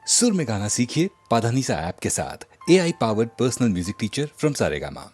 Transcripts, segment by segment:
सुर में गाना सीखिए पाधानीसा ऐप के साथ। AI powered personal music teacher from Saregama.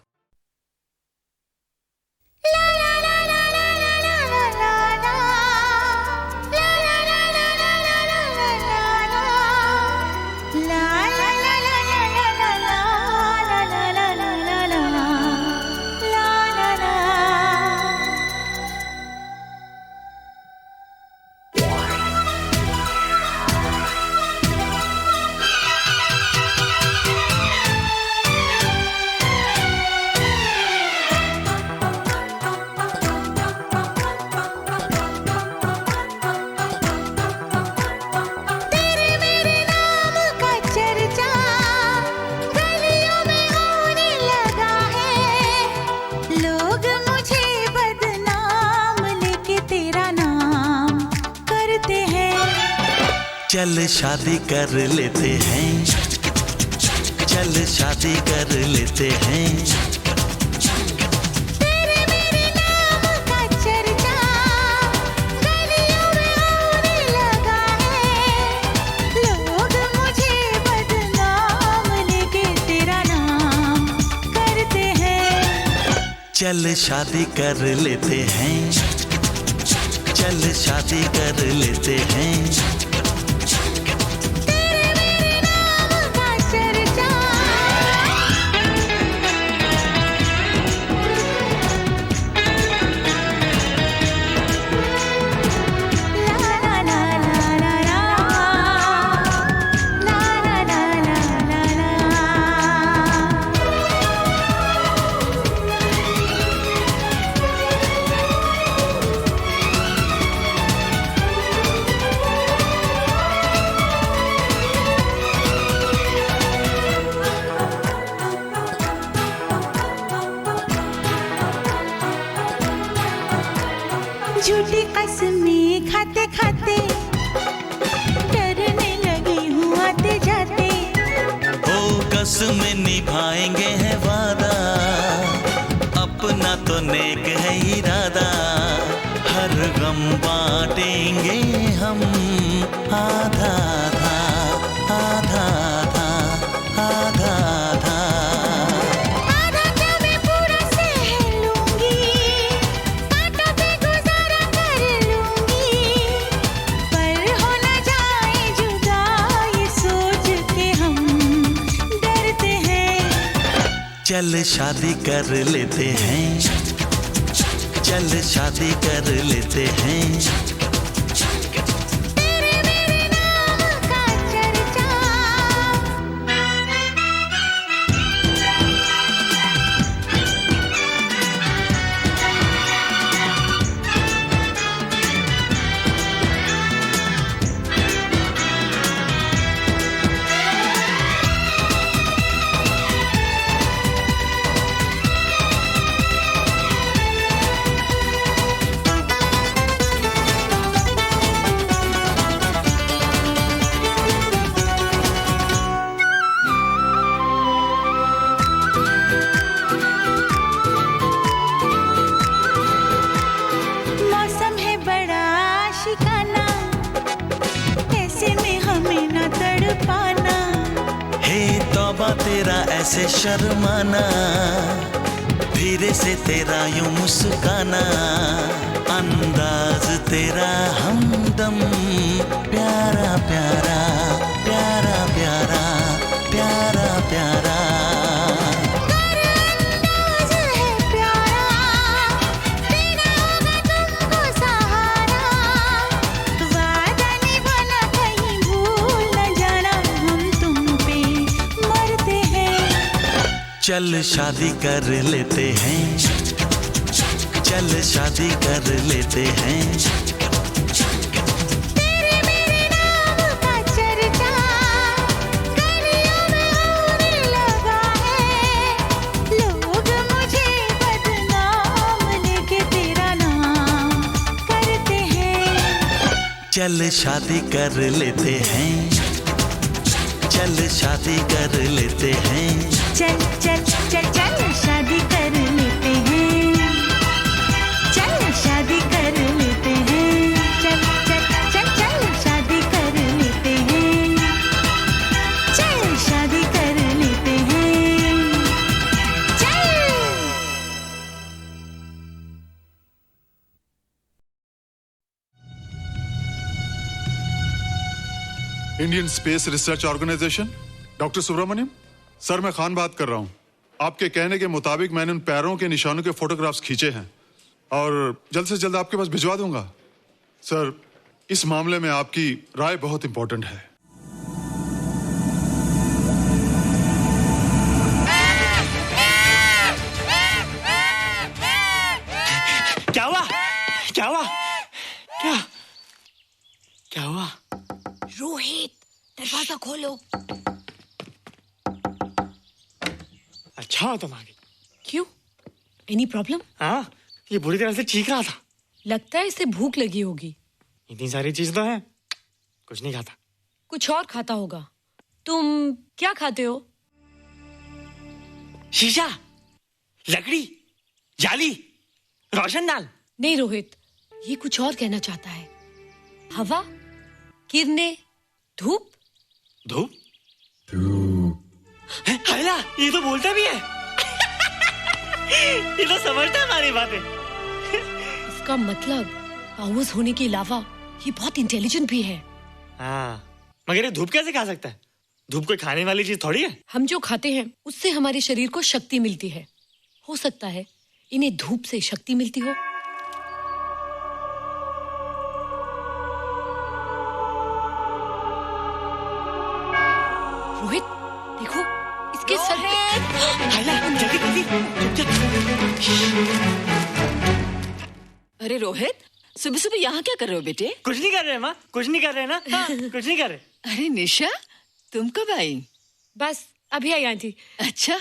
चल शादी कर लेते हैं, चल शादी कर लेते हैं। तेरे मेरे नाम का चर्चा गलियों में होने लगा है। लोग मुझे बदनाम लेके तेरा नाम करते हैं। चल शादी कर लेते हैं, चल शादी कर लेते हैं। झूठी कसमें खाते खाते डरने लगी हूँ आते जाते। ओ कसमें निभाएंगे है वादा, अपना तो नेक है इरादा। हर गम बांटेंगे हम आधा आधा आधा आधा आधा आधा। आधा क्या मैं पूरा सह लूंगी, कांटों पे गुजारा कर लूंगी। पर हो न जाए जुदा ये सोच के हम डरते हैं। चल शादी कर लेते हैं, चल शादी कर लेते हैं। तेरे मेरे नाम का चर्चा मौसम है बड़ा शिकाना, ऐसे में हमें न तड़पाना। हे तौबा तेरा ऐसे शर्माना, धीरे से तेरा यूं मुस्काना। अंदाज तेरा हमदम प्यारा प्यारा प्यारा प्यारा प्यारा प्यारा। अंदाज है प्यारा, देना होगा तुमको सहारा। वादा निभाना कहीं भूल न जाना, हम तुम पे मरते हैं। चल शादी कर लेते हैं, चल शादी कर लेते हैं। तेरे मेरे नाम का चर्चा गलियों में होने लगा है। लोग मुझे बदनाम लेके तेरा नाम करते हैं। चल शादी कर लेते हैं, चल शादी कर लेते हैं। चल चल चल चल शादी कर लेते हैं, चल शादी कर लेते हैं। चल चल चल चल शादी कर लेते हैं। Indian space research organisation. Doctor Subramaniam sir, मैं खान बात कर रहा हूँ। आपके कहने के मुताबिक मैंने उन पैरों के निशानों के फोटोग्राफ्स खींचे हैं और जल्द से जल्द आपके पास भिजवा दूंगा। सर, इस मामले में आपकी राय बहुत इंपॉर्टेंट है। क्या हुआ? क्या हुआ? क्या क्या हुआ? रोहित, दरवाजा खोलो। अच्छा तुम आ गई। क्यों? Any problem? हाँ, ये बुरी तरह से चीख रहा था। लगता है इसे भूख लगी होगी। इतनी सारी चीज तो है, कुछ नहीं खाता। कुछ और खाता होगा। तुम क्या खाते हो? शीशा, लकड़ी, जाली, रोशनदान। नहीं रोहित, ये कुछ और कहना चाहता है। हवा, किरणें, धूप। धूप? हैला, ये तो बोलता भी है। ये तो समझता है हमारी बातें। इसका मतलब पावर्स होने के अलावा ये बहुत इंटेलिजेंट भी है। हाँ, मगर ये धूप कैसे खा सकता है? धूप कोई खाने वाली चीज थोड़ी है। हम जो खाते हैं उससे हमारे शरीर को शक्ति मिलती है। हो सकता है इन्हें धूप से शक्ति मिलती हो। रोहित, देखो इसके सर पे। हैला, जल्दी जल्दी, चुप चुप। अरे रोहित, सुबह सुबह यहाँ क्या कर रहे हो बेटे? कुछ नहीं कर रहे माँ, कुछ नहीं कर रहे ना। हाँ, कुछ नहीं कर रहे। अरे निशा, तुम कब आई? बस अभी आई आंटी। अच्छा,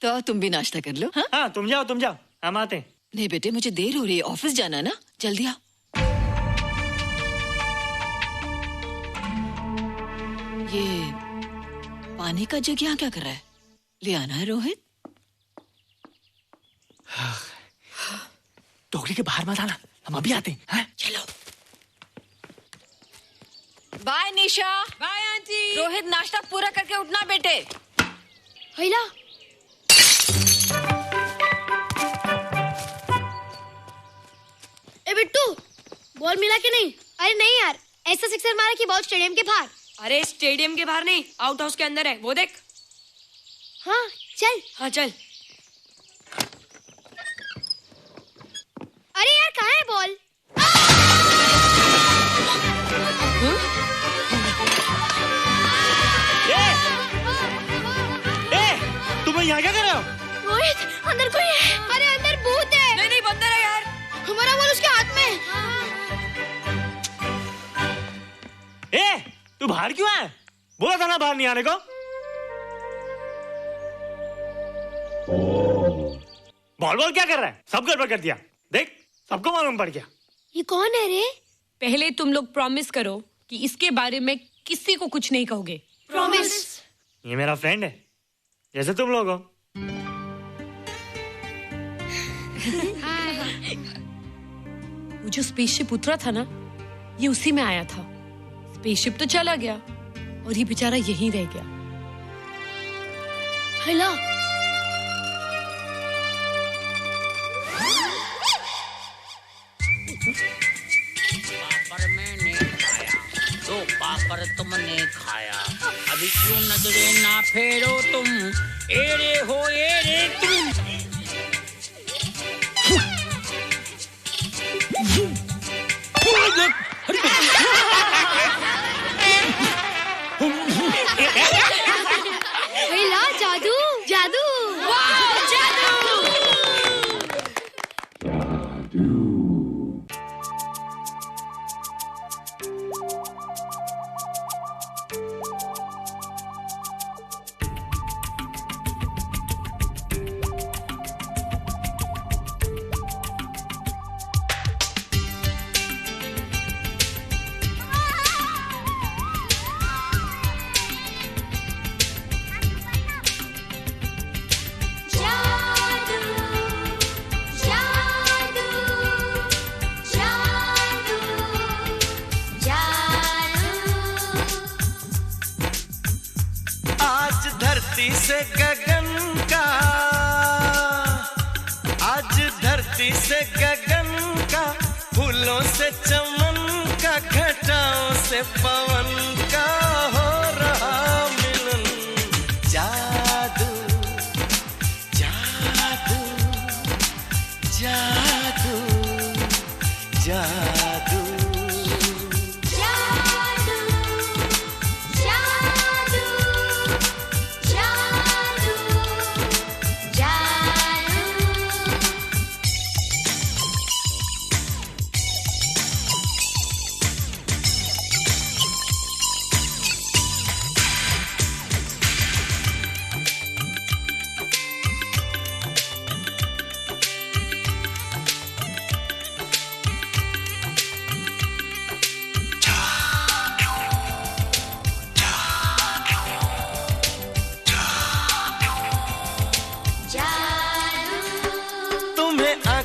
तो तुम भी नाश्ता कर लो। हाँ, हाँ, तुम जाओ, हम आते हैं। नहीं बेटे, मुझे देर हो रही है, ऑफिस जाना ना, जल्दी आओ। ये पानी का जग यहाँ क्या कर रहा है? ले आना है रोहित। टोकरी के बाहर मत आना, हम अभी आते हैं। हाँ? चलो। Bye Nisha. Bye aunty. Rohit, नाश्ता पूरा करके उठना बेटे। हैला, ए बिट्टू, बॉल मिला के नहीं? अरे नहीं यार, ऐसा सिक्सर मारा कि बॉल स्टेडियम के बाहर। अरे स्टेडियम के बाहर नहीं, आउट हाउस के अंदर है, वो देख। हाँ चल। हाँ चल। अरे यार, कहाँ है बॉल? तुम यहाँ क्या कर रहे हो? रोहित, अंदर कोई है। अरे अंदर भूत है। नहीं बंदर है यार। हमारा बॉल उसके हाथ में। तू बाहर क्यों है? बोला था ना बाहर नहीं आने को। बॉल क्या कर रहा है? सब गड़बड़ कर दिया। देख, सबको मालूम पड़ गया। ये कौन है रे? पहले तुम लोग प्रॉमिस करो कि इसके बारे में किसी को कुछ नहीं कहोगे। प्रॉमिस। ये मेरा फ्रेंड है, जैसे तुम लोग हो। वो जो स्पेसशिप उतरा था ना, ये उसी में आया था। स्पेसशिप तो चला गया और ये बेचारा यहीं रह गया। हैला, पापड़ मैंने खाया, दो पापड़ तुमने खाया, अभी क्यों नजरे ना फेरो तुम, एरे हो एरे तुम। हैला, जादू जादू। वाह, जादू। धरती से गगन का, आज धरती से गगन का, फूलों से चमन का, घटाओं से पवन का हो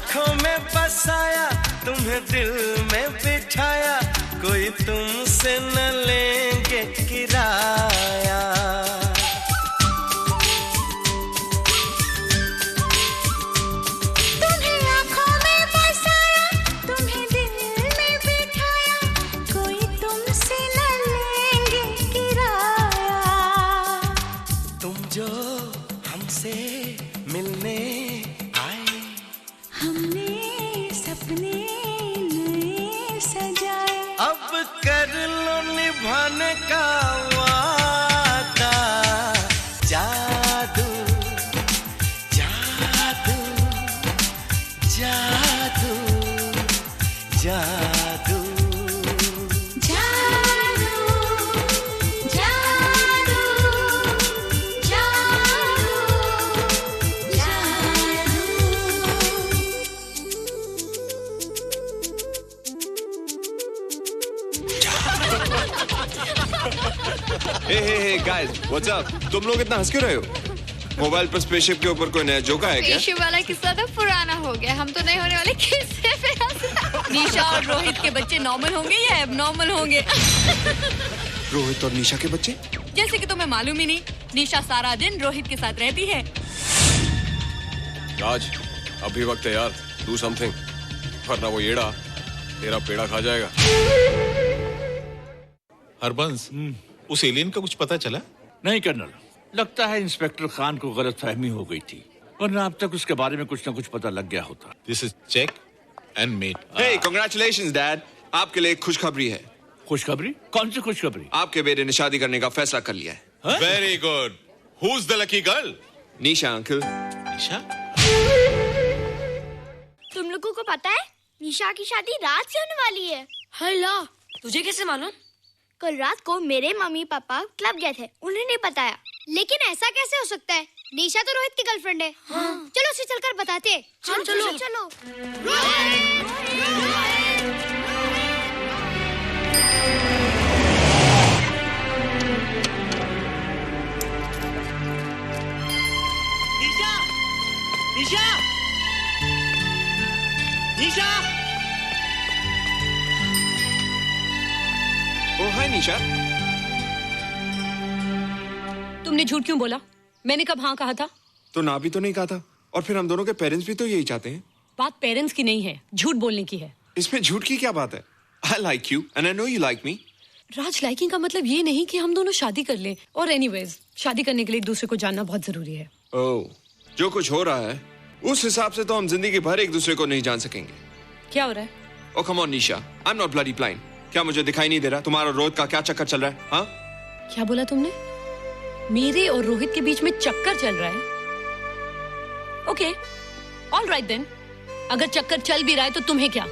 आंखों में बसाया, तुम्हें दिल में बिठाया, कोई तुमसे न लेंगे किराया। तुम्हें आंखों में बसाया, तुम्हें दिल में बिठाया, कोई तुमसे न लेंगे किराया। तुम जो हमसे मिलने आए, हमने सपने नए सजाए, अब कर लो निभाने का वादा। जादू जादू जादू जादू जादू जादू हे गाइस, व्हाट्स अप? तुम लोग इतना हंस क्यों रहे हो? मोबाइल पर स्पेसशिप के ऊपर कोई नया जोक आया क्या? स्पेसशिप वाला किस्सा तो पुराना हो गया, हम तो नहीं होने वाले किस्से पे हंस। निशा और रोहित के बच्चे नॉर्मल होंगे या एबनॉर्मल होंगे? रोहित और निशा के बच्चे? जैसे कि तुम्हें मालूम ही नहीं, निशा सारा दिन रोहित के साथ रहती है। राज, अभी वक्त है यार, डू समथिंग, वरना वो येड़ा तेरा पेड़ा खा जाएगा। हरबंस, उस एलियन का कुछ पता चला? नहीं कर्नल, लगता है इंस्पेक्टर खान को गलतफहमी हो गई थी, वरना अब तक उसके बारे में कुछ न कुछ पता लग गया होता। This is check and mate. Hey, congratulations dad, आपके लिए एक खुशखबरी है। खुशखबरी? कौन सी खुशखबरी? आपके बेटे ने शादी करने का फैसला कर लिया है। Very good. Who is the lucky girl? Nisha uncle. Nisha? तुम लोगों को पता है निशा की शादी रात से होने वाली है। हल्ला, तुझे कैसे मालूम? कल रात को मेरे मम्मी पापा क्लब गए थे, उन्होंने बताया। लेकिन ऐसा कैसे हो सकता है? निशा तो रोहित की गर्लफ्रेंड है। हाँ। चलो उसे चलकर बताते हैं। हाँ, चलो चलो। निशा! निशा! निशा! ओ हाय निशा। तुमने झूठ क्यों बोला? मैंने कब हाँ कहा था? तो ना भी तो नहीं कहा था, और फिर हम दोनों के पेरेंट्स भी तो यही चाहते हैं। बात पेरेंट्स की नहीं है, झूठ बोलने की है। इसमें झूठ की क्या बात है? I like you and I know you like me. Raj, liking का मतलब ये नहीं कि हम दोनों शादी कर लें। और एनीवेज, शादी करने के लिए एक दूसरे को जानना बहुत जरूरी है। ओह, जो कुछ हो रहा है उस हिसाब से तो हम जिंदगी भर एक दूसरे को नहीं जान सकेंगे। क्या हो रहा है? Oh come on Nisha, I am not bloody blind. क्या मुझे दिखाई नहीं दे रहा तुम्हारा रोहित का क्या चक्कर चल रहा है? हाँ, क्या बोला तुमने? मेरे और रोहित के बीच में चक्कर चल रहा है? Okay, all right then. अगर चक्कर चल भी रहा है तो तुम्हें क्या?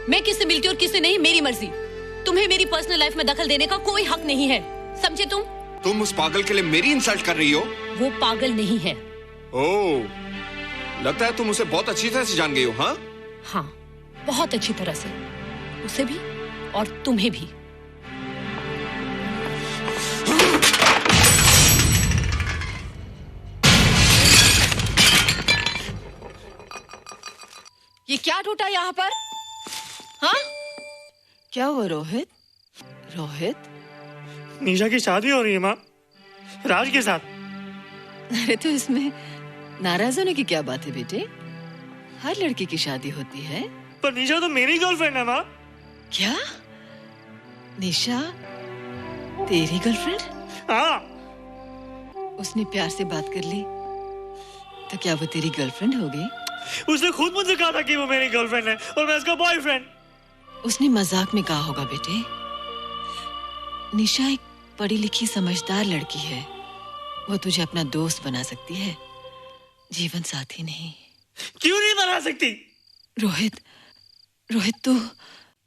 मैं किससे मिलती हूँ और किससे नहीं, मेरी मर्जी। तुम्हें मेरी पर्सनल लाइफ में दखल देने का कोई हक नहीं है, समझे तुम? तुम उस पागल के लिए मेरी इंसल्ट कर रही हो? वो पागल नहीं है। ओह, लगता है तुम उसे बहुत अच्छी तरह से जान गई हो। हाँ हाँ, बहुत अच्छी तरह से, उसे भी और तुम्हें भी। ये क्या टूटा यहाँ पर? हाँ, क्या हुआ रोहित? रोहित, निशा की शादी हो रही है माँ, राज के साथ। अरे तो इसमें नाराज होने की क्या बात है बेटे? हर लड़की की शादी होती है। पर निशा तो मेरी गर्लफ्रेंड है माँ। क्या? निशा तेरी गर्लफ्रेंड? हाँ। उसने प्यार से बात कर ली तो क्या वो तेरी गर्लफ्रेंड हो गई? उसने खुद मुझसे कहा था कि वो मेरी गर्लफ्रेंड है और मैं उसका बॉयफ्रेंड। उसने मजाक में कहा होगा बेटे। निशा एक पढ़ी लिखी समझदार लड़की है, वो तुझे अपना दोस्त बना सकती है, जीवन साथी नहीं। क्यों नहीं बना सकती? रोहित, रोहित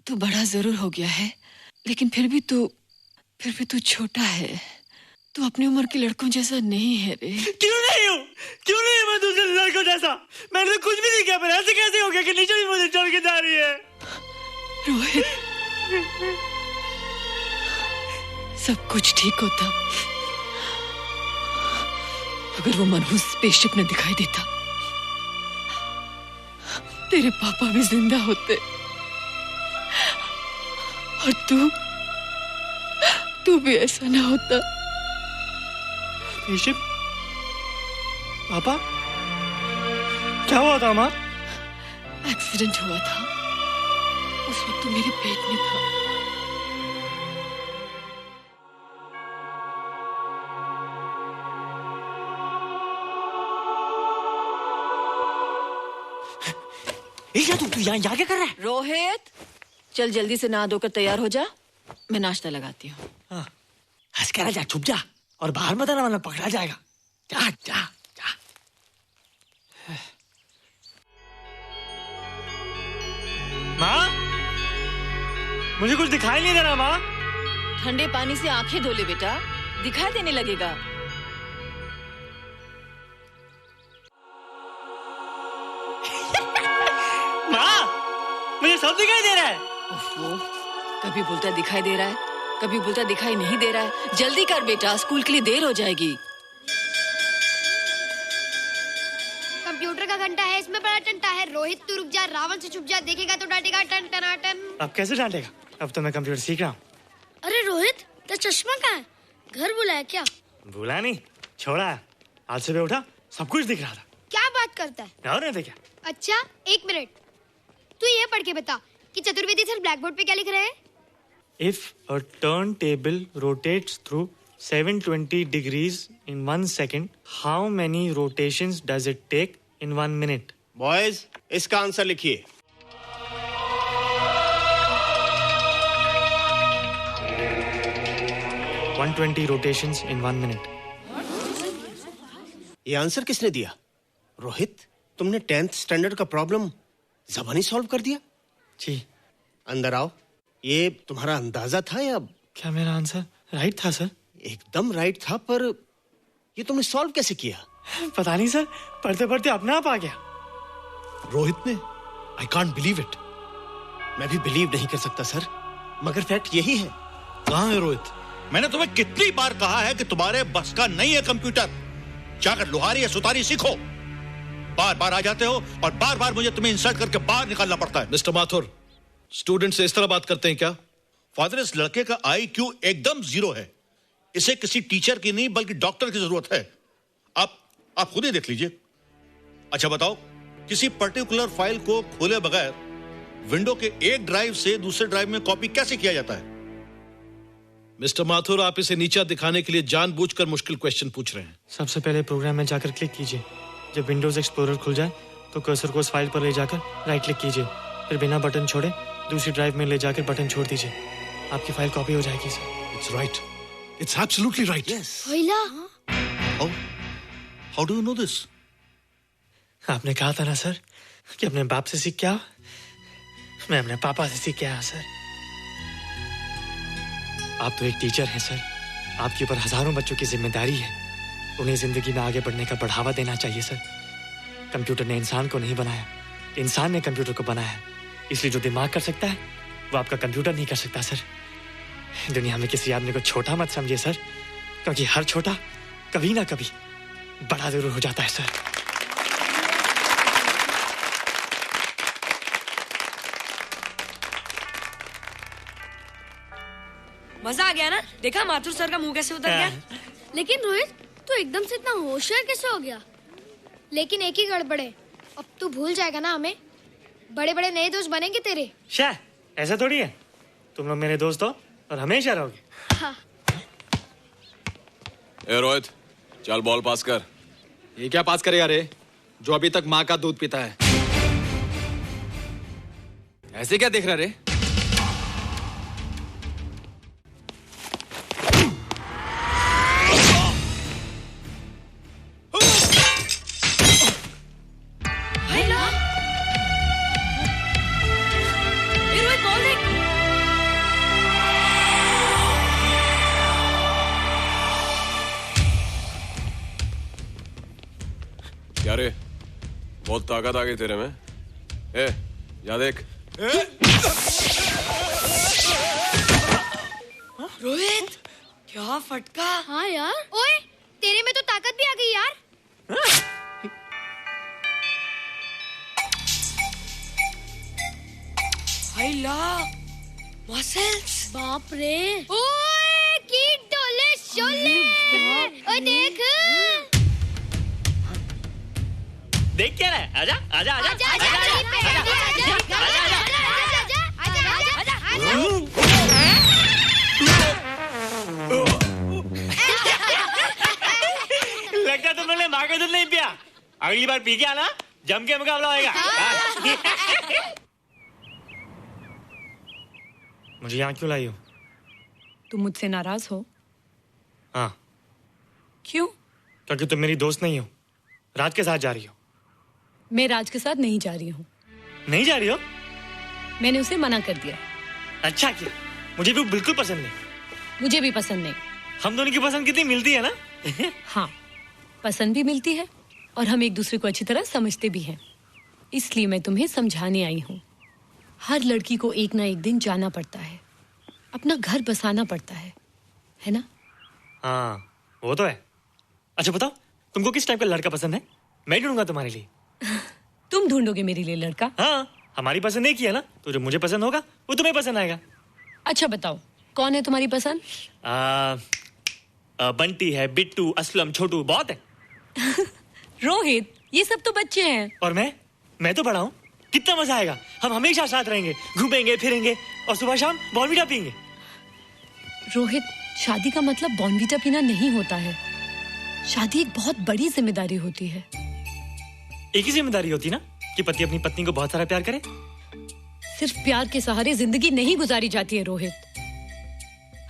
तू बड़ा जरूर हो गया है, लेकिन फिर भी तू छोटा है। तू अपनी उम्र के लड़कों जैसा नहीं है रे। क्यों नहीं हूँ? क्यों नहीं है मैं दूसरे लड़कों जैसा? मैंने तो कुछ भी नहीं किया, पर ऐसे कैसे हो गया कि निशा भी मुझे छोड़ के जा रही है? रोहित, सब कुछ ठीक होता अगर वो मनहूस स्पेसशिप न दिखाई देता। तेरे पापा भी जिंदा होते और तू भी ऐसा ना होता। ऋषभ, पापा क्या हुआ था माँ? एक्सीडेंट हुआ था, उस वक्त तू मेरे पेट में था। तू यहाँ क्या कर रहा है? रोहित, चल जल्दी से नहा धोकर तैयार हो जा, मैं नाश्ता लगाती हूँ। हंस कर जा, छुप जा और बाहर मत आना वरना पकड़ा जाएगा। जा जा जा। माँ, मुझे कुछ दिखाई नहीं दे रहा माँ। ठंडे पानी से आंखें धो ले बेटा, दिखाई देने लगेगा। मुझे सब दिखाई दे रहा है। कभी बोलता दिखाई दे रहा है, कभी बोलता दिखाई नहीं दे रहा है। जल्दी कर बेटा, स्कूल के लिए देर हो जाएगी। कंप्यूटर का घंटा है, इसमें बड़ा टंटा है। रोहित तू रुक जा, रावण से छुप जा, देखेगा तो डांटेगा टन टनाटन। अब कैसे डांटेगा? अब तो मैं कंप्यूटर सीख रहा हूँ। अरे रोहित, तेरा चश्मा कहाँ है? घर बुलाया क्या? भूला नहीं, छोड़ा। आज सुबह उठा, सब कुछ दिख रहा था। क्या बात करता है? और नहीं तो क्या? अच्छा, एक मिनट, तू ये पढ़ के बता कि चतुर्वेदी सर ब्लैक बोर्ड पे क्या लिख रहे हैं? If a turntable rotates through 720 degrees in 1 second, how many rotations does it take in 1 minute? Boys, इसका आंसर लिखिए। What? 120 rotations in 1 minute. ये आंसर किसने दिया? रोहित, तुमने 10th स्टैंडर्ड का प्रॉब्लम ज़बानी सॉल्व कर दिया? जी। अंदर आओ। ये तुम्हारा अंदाजा था या? क्या मेरा आंसर राइट था सर? एकदम राइट था, पर ये तुमने सॉल्व कैसे किया? पता नहीं सर, पढ़ते पढ़ते अपने आप आ गया। रोहित ने? I can't believe it. मैं भी बिलीव नहीं कर सकता सर, मगर फैक्ट यही है। कहाँ है रोहित? मैंने तुम्हें कितनी बार कहा है कि तुम्हारे बस का नहीं है कंप्यूटर। जाकर लोहारी या सुतारी सीखो। बार बार आ जाते हो और बार बार मुझे तुम्हें इंसल्ट करके बाहर निकालना पड़ता है। मिस्टर माथुर, स्टूडेंट से इस तरह बात करते हैं क्या? फादर, इस लड़के का IQ एकदम 0 है। इसे किसी टीचर की नहीं बल्कि डॉक्टर की जरूरत है। आप खुद ही देख लीजिए। अच्छा बताओ, किसी पर्टिकुलर फाइल को खोले बगैर विंडो के एक ड्राइव से दूसरे ड्राइव में कॉपी कैसे किया जाता है? मिस्टर माथुर, आप इसे नीचा दिखाने के लिए जानबूझकर मुश्किल क्वेश्चन पूछ रहे हैं। सबसे पहले प्रोग्राम में जाकर क्लिक कीजिए। जब विंडोज एक्सप्लोरर खुल जाए तो कर्सर को उस फाइल पर ले जाकर राइट क्लिक कीजिए, फिर बिना बटन छोड़े दूसरी ड्राइव में ले जाकर बटन छोड़ दीजिए। आपकी फाइल कॉपी हो जाएगी sir. It's right, it's absolutely right. How do you know this? आपने कहा था ना सर कि अपने बाप से सीख के आओ। मैं अपने पापा से सीख के आया सर। आप तो एक टीचर हैं सर, आपके ऊपर हजारों बच्चों की जिम्मेदारी है। उन्हें जिंदगी में आगे बढ़ने का बढ़ावा देना चाहिए सर। कंप्यूटर ने इंसान को नहीं बनाया, इंसान ने कंप्यूटर को बनाया। इसलिए जो दिमाग कर सकता है वो आपका कंप्यूटर नहीं कर सकता सर। दुनिया में किसी आदमी को छोटा मत समझिए सर, क्योंकि हर छोटा कभी ना कभी बड़ा जरूर हो जाता है सर। मजा आ गया ना? देखा माथुर सर का मुंह कैसे उतर गया? लेकिन रोहित, तू एकदम से इतना होशियार कैसे हो गया? लेकिन एक ही गड़बड़ है, अब तू भूल जाएगा ना हमें। बड़े बड़े नए दोस्त बनेंगे तेरे। शाह, ऐसा थोड़ी है। तुम लोग मेरे दोस्त हो और हमेशा रहोगे। हाँ। ए रोहित, चल बॉल पास कर। ये क्या पास करेगा रे, जो अभी तक माँ का दूध पीता है? ऐसे क्या देख रहा रे? क्या रे, बहुत ताकत आ गई तेरे में। ए, या देख। रोहित, क्या फटका। हाँ यार, ओए तेरे में तो ताकत भी आ गई यार। लीला मसल्स। बाप रे। ओए कीट डोले शोले। ओए देख। देख क्या रहा है? आजा आजा आजा आजा आजा आजा लगता तुम लोगों ने माँ का दूध नहीं पिया। अगली बार पी के आना, जम के मुकाबला होएगा। मुझे यहाँ क्यों लाई हो? तुम मुझसे नाराज हो? हाँ। क्यों? क्योंकि तुम मेरी दोस्त नहीं हो, राज के साथ जा रही हो। मैं राज के साथ नहीं जा रही हूँ। नहीं जा रही हो? मैंने उसे मना कर दिया। अच्छा किया, मुझे भी बिल्कुल पसंद नहीं। मुझे भी पसंद नहीं। हम दोनों की पसंद कितनी मिलती है ना? हाँ, पसंद भी मिलती है और हम एक दूसरे को अच्छी तरह समझते भी हैं। इसलिए मैं तुम्हें समझाने आई हूँ। हर लड़की को एक ना एक दिन जाना पड़ता है, अपना घर बसाना पड़ता है ना? हाँ, वो तो है। अच्छा बताओ, तुमको किस टाइप का लड़का पसंद है? मैं ढूंढूंगा तुम्हारे लिए। तुम ढूंढोगे मेरे लिए लड़का? हाँ, हमारी पसंद एक ही है ना, तो जो मुझे पसंद होगा वो तुम्हें पसंद आएगा। अच्छा बताओ, कौन है तुम्हारी पसंद? बंटी है, बिट्टू, असलम, छोटू, बहुत है। रोहित, ये सब तो बच्चे हैं। और मैं तो बड़ा हूँ। कितना मजा आएगा, हम हमेशा साथ रहेंगे, घूमेंगे फिरेंगे और सुबह शाम बॉर्नवीटा पीएंगे। रोहित, शादी का मतलब बॉर्नवीटा पीना नहीं होता है। शादी एक बहुत बड़ी जिम्मेदारी होती है। एक ही जिम्मेदारी होती ना कि पति अपनी पत्नी को बहुत सारा प्यार करे। सिर्फ प्यार के सहारे जिंदगी नहीं गुजारी जाती है रोहित।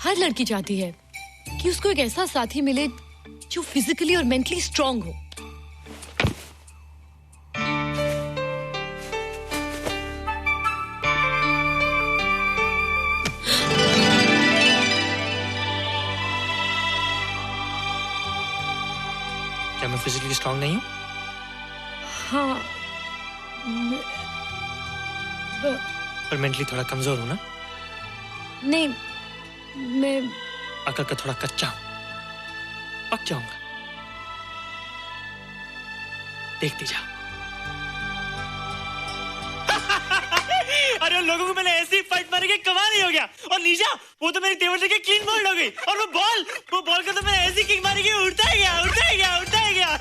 हर लड़की चाहती है कि उसको एक ऐसा साथी मिले जो फिजिकली और मेंटली स्ट्रांग हो। क्या मैं फिजिकली स्ट्रांग नहीं हूँ? हाँ, पर मेंटली थोड़ा कमजोर हूँ ना? नहीं, मैं अकल का थोड़ा कच्चा हूँ, पक जाऊंगा। देखती जा। अरे उन लोगों को मैंने ऐसी फाइट मारी कि कमाल ही हो गया। और निशा, वो तो मेरी टेबल से क्लीन बॉल हो गई। और वो बॉल को तो मैंने ऐसी किक मारी कि उड़ता ही गया, उड़ता ही गया, उड़ता ही गया।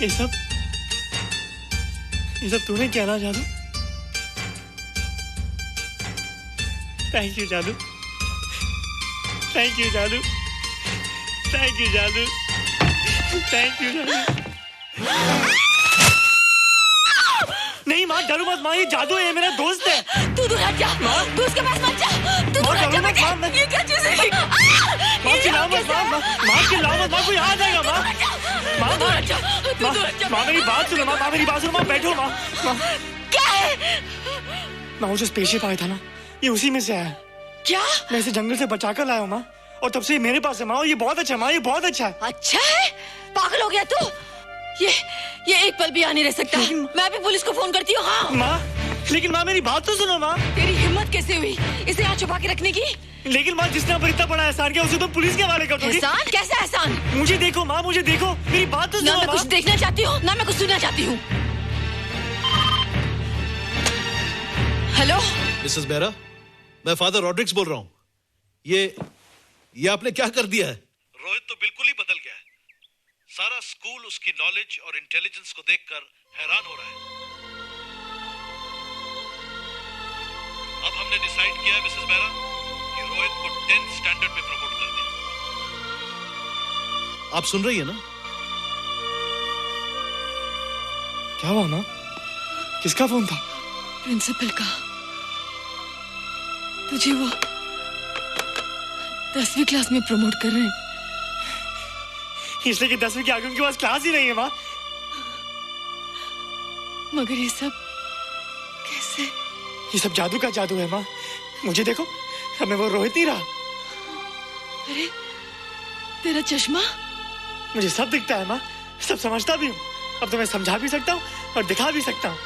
ये सब तूने क्या ना जादू? थैंक यू जादू, थैंक यू जादू, थैंक यू जादू, थैंक यू जादू। नहीं माँ, डरो मत माँ, ये जादू है, मेरा दोस्त है। तू दूर हट जा, तू उसके पास मत जा, तू दूर हट जा बेटे। ये क्या चीज़ है? माँ चिल्लाओ मत, माँ चिल्लाओ मत, माँ कोई आ जाएगा। माँ मेरी बात सुनो, माँ मेरी बात सुनो, माँ बैठो। माँ क्या है? माँ वो जो स्पेसशिप आया था ना, ये उसी में से आया। क्या? मैं इसे जंगल से बचाकर लाया हूँ माँ, और तब से ये मेरे पास है माँ, और ये बहुत अच्छा है माँ, ये बहुत अच्छा है। अच्छा है? पागल हो गया तू? ये एक पल भी यहाँ नहीं रह सकता। मैं अभी पुलिस को फोन करती हूँ। हाँ माँ, लेकिन माँ मेरी बात तो सुनो माँ। तेरी हिम्मत कैसे हुई इसे यहाँ छुपा के रखने की? लेकिन माँ, जिसने पर इतना बड़ा एहसान किया उसे तो पुलिस के हवाले कर दोगी। एहसान? कैसा एहसान? मुझे देखो माँ, मुझे देखो, मेरी बात तो सुनो। ना मैं कुछ देखना चाहती हूँ, ना मैं कुछ सुनना चाहती हूँ। हेलो मिसेस बेरा, मैं फादर रॉड्रिक्स बोल रहा हूँ। ये आपने क्या कर दिया है? रोहित तो बिल्कुल ही बदल गया है। सारा स्कूल उसकी नॉलेज और इंटेलिजेंस को देखकर हैरान हो रहा है। अब हमने डिसाइड किया है मिसेस बेरा कि रोहित को 10th स्टैंडर्ड में प्रमोट कर दें। आप सुन रही है ना? क्या हुआ माँ? किसका फोन था? प्रिंसिपल का। तुझे वो 10वीं क्लास में प्रमोट कर रहे हैं। इसलिए कि 10वीं के आगे उनके पास क्लास ही नहीं है माँ। मगर ये सब कैसे? ये सब जादू का जादू है माँ। मुझे देखो, हमें वो रोहित नहीं रहा। अरे तेरा चश्मा? मुझे सब दिखता है माँ, सब समझता भी हूँ। अब तो मैं समझा भी सकता हूँ और दिखा भी सकता हूँ।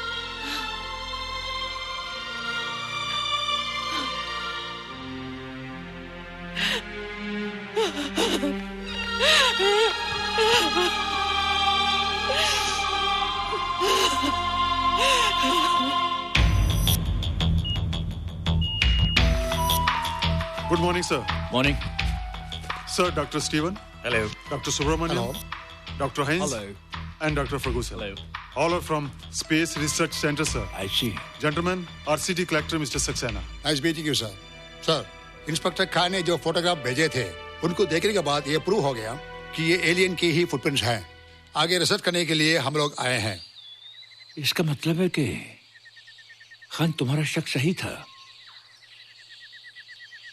Good morning, sir. Morning. Sir, Dr. Stephen. Hello. Dr. Subramaniam. Hello. Dr. Heinz. Hello. And Dr. Ferguson. Hello. All are from Space Research Center, sir. I see. Gentlemen, RCT collector Mr. Saxena. Nice meeting you, sir. Sir, inspector Khan ने जो photograph भेजे थे उनको देखने के बाद ये prove हो गया कि ये एलियन की ही फुटप्रिंट्स हैं। आगे रिसर्च करने के लिए हम लोग आए हैं। इसका मतलब है कि खान तुम्हारा शक सही था।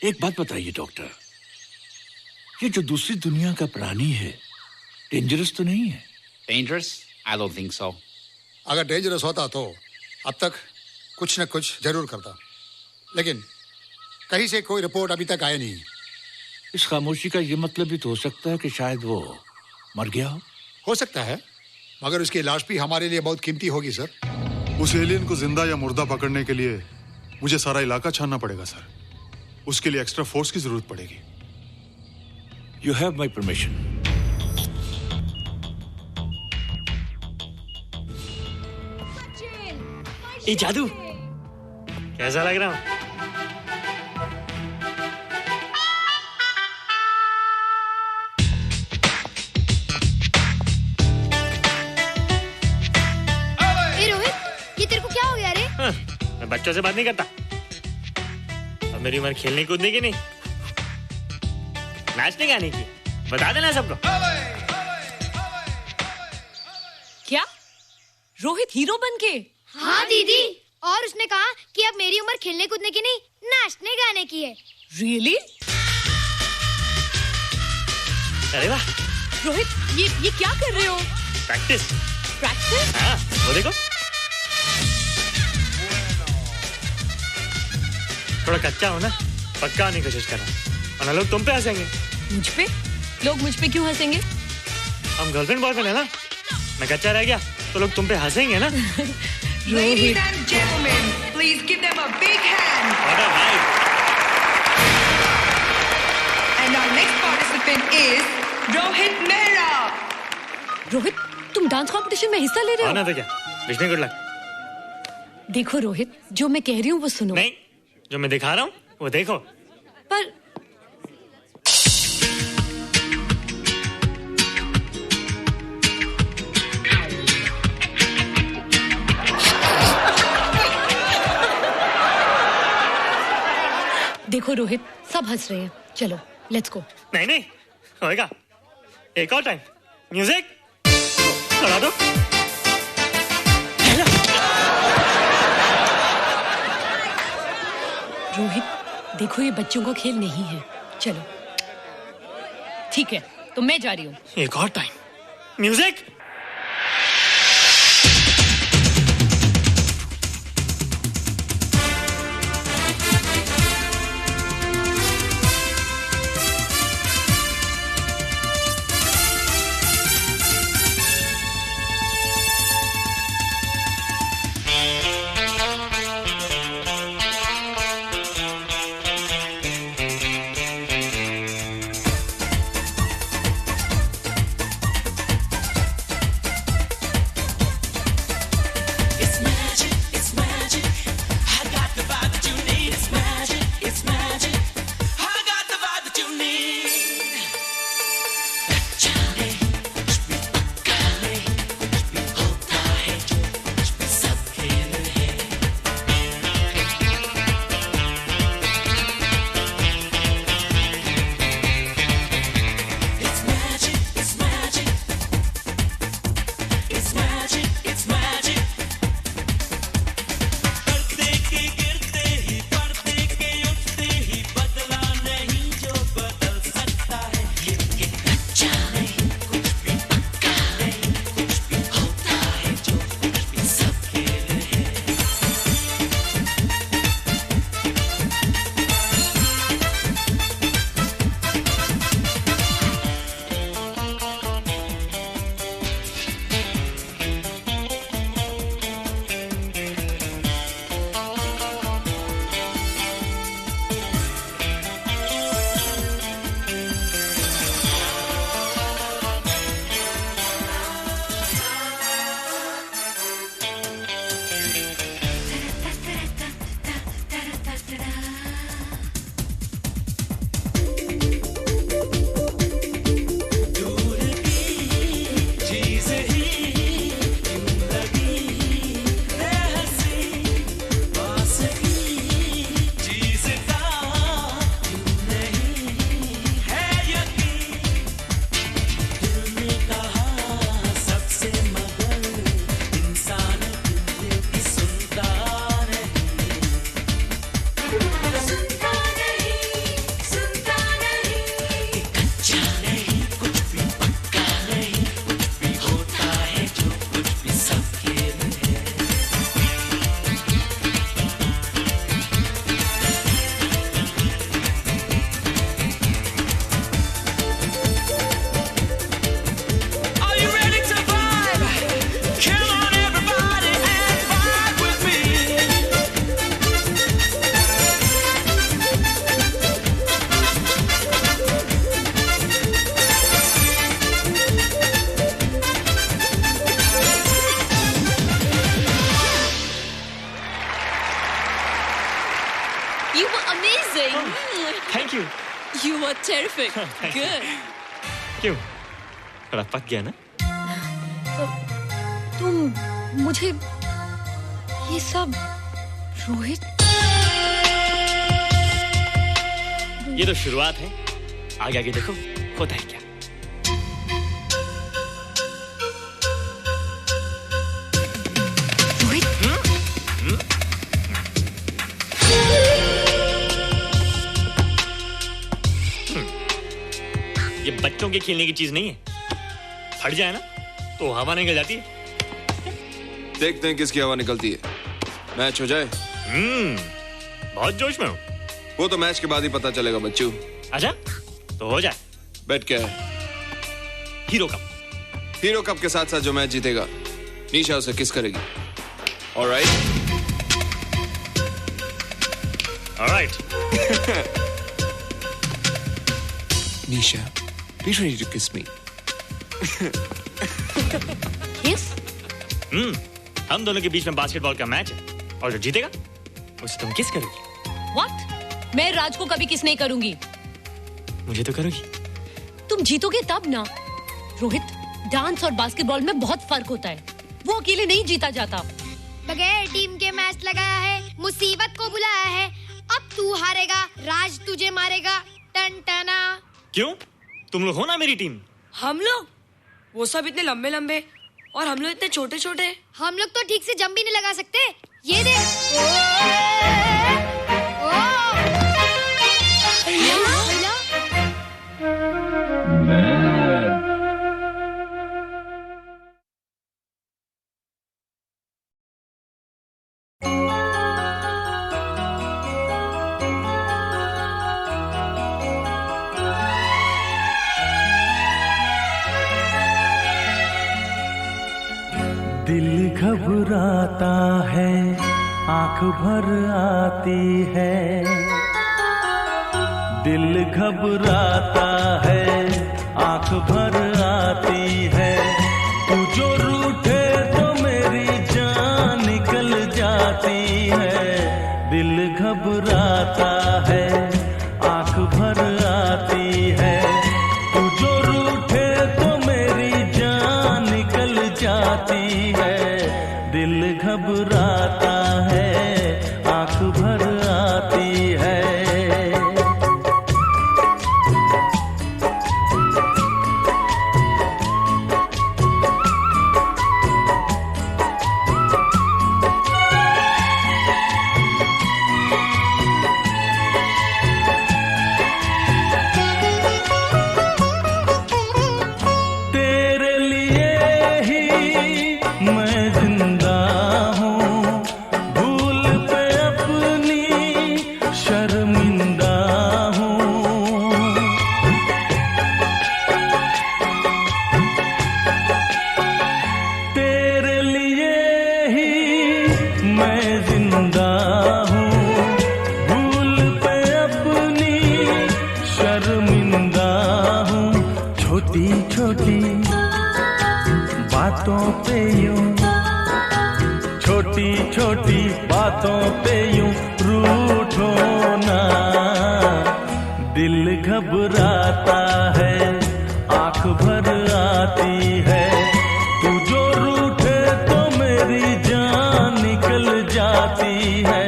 एक बात बताइए डॉक्टर, ये जो दूसरी दुनिया का प्राणी है डेंजरस तो नहीं है? Dangerous? I don't think so. अगर डेंजरस होता तो अब तक कुछ न कुछ जरूर करता, लेकिन कहीं से कोई रिपोर्ट अभी तक आई नहीं। इस खामोशी का ये मतलब भी तो हो सकता है कि शायद वो मर गया हो सकता है, मगर उसकी लाश भी हमारे लिए बहुत कीमती होगी सर। उस एलियन को जिंदा या मुर्दा पकड़ने के लिए मुझे सारा इलाका छानना पड़ेगा सर। उसके लिए एक्स्ट्रा फोर्स की जरूरत पड़ेगी। You have my permission. ये जादू कैसा लग रहा हूँ? ये तेरे को क्या हो गया रे? मैं बच्चों से बात नहीं करता। अब मेरी उम्र खेलने कूदने की नहीं, नाचने गाने की। बता देना सबको। क्या रोहित हीरो बन के? हाँ दीदी, और उसने कहा कि अब मेरी उम्र खेलने कूदने की नहीं, नाचने गाने की है। Really? अरे वाह रोहित, ये क्या कर रहे हो? प्रैक्टिस। प्रैक्टिस? हाँ, वो देखो थोड़ा कच्चा हो ना, पक्का होने की कोशिश कर रहा हूँ, वरना लोग तुम पे हंसेंगे। मुझ पे? लोग मुझ पे क्यों हंसेंगे? हम गर्लफ्रेंड बॉयफ्रेंड है ना, मैं कच्चा रह गया तो लोग तुम पे हंसेंगे ना। Ladies and gentlemen, please give them a big hand. What a vibe. And our next participant is Rohit Mehra. Rohit, तुम डांस कंपटीशन में हिस्सा ले रहे हो? ना तो क्या, विश मी गुड लक। देखो रोहित, जो मैं कह रही हूँ वो सुनो। नहीं, जो मैं दिखा रहा हूँ वो देखो। पर देखो रोहित, सब हंस रहे हैं। चलो लेट्स गो। नहीं नहीं होएगा, एक और टाइम। म्यूजिक चला दो। रोहित देखो, ये बच्चों का खेल नहीं है। चलो ठीक है, तो मैं जा रही हूँ। एक और time. Music. amazing. Thank you. You were terrific. Good. क्यों? थोड़ा पक गया ना? तुम मुझे ये सब रोहित, ये तो शुरुआत है, आगे आगे देखो होता है क्या। ये बच्चों के खेलने की चीज नहीं है, फट जाए ना तो हवा निकल जाती है। देखते हैं किसकी हवा निकलती है। मैच हो जाए। बहुत जोश में हूँ। वो तो मैच के बाद ही पता चलेगा बच्चू। अच्छा तो हो जाए। बेट क्या है? Hero cup. हीरो कप के साथ साथ जो मैच जीतेगा निशा उसे किस करेगी। Alright. Nisha, be ready to kiss me. Kiss? हम दोनों के बीच में बास्केटबॉल का मैच है और जो जीतेगा उसे तुम किस करोगी। What? मैं राज को कभी किस नहीं करूंगी। मुझे तो करोगी। तुम जीतोगे तब ना। रोहित, डांस और बास्केटबॉल में बहुत फर्क होता है, वो अकेले नहीं जीता जाता। बगैर टीम के मैच लगाया है, मुसीबत को बुलाया है, अब तू हारेगा, राज तुझे मारेगा। टन टना। क्यों? तुम लोग हो ना मेरी टीम। हम लोग? वो सब इतने लंबे लंबे और हम लोग इतने छोटे छोटे। हम लोग तो ठीक से जंप भी नहीं लगा सकते। ये देख। दिल घबराता है, आंख भर आती है। दिल घबराता है, आंख भर आती है। तू जो रूठे तो मेरी जान निकल जाती है। दिल घबराता है, आंख भर आती है। तू जो रूठे तो मेरी जान निकल जाती है। दिल घबराता है, आंख भर आती है। तेरे लिए ही मैं जिंदा हूँ, भूल पे अपनी शर्मिंदा हूँ। तेरे लिए ही मैं जिंदा हूँ, भूल पे अपनी शर्मिंदा हूँ। छोटी छोटी बातों पे यूं, छोटी छोटी बातों पे यूं रूठो ना। दिल घबराता है, आंख भर आती है। तू जो रूठे तो मेरी जान निकल जाती है।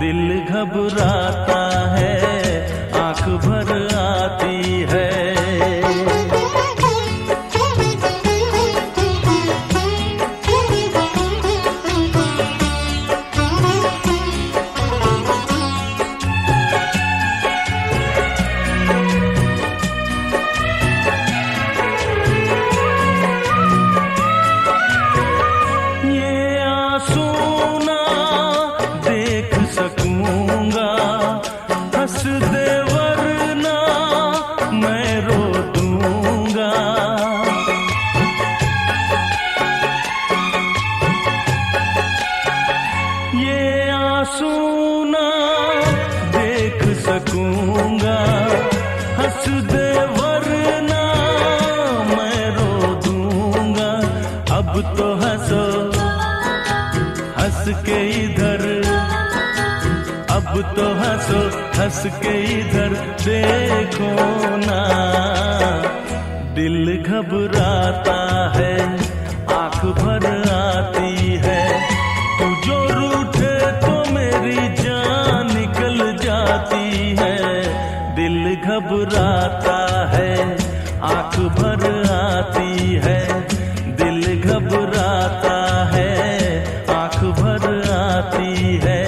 दिल घबराता है, आंख भर आती है। ये आंसू ना देख सकूंगा, हंस दे वरना मैं रो दूंगा। ये आंसू ना देख सकूंगा, हंस दे वरना मैं रो दूंगा। अब तो हंसो, हंस के इधर, अब तो हंसो, हंस के इधर देखो ना। दिल घबराता है, आंख भर आती है, तू जो रूठे तो मेरी जान निकल जाती है। दिल घबराता है, आंख भर आती है, दिल घबराता है, आंख भर आती है।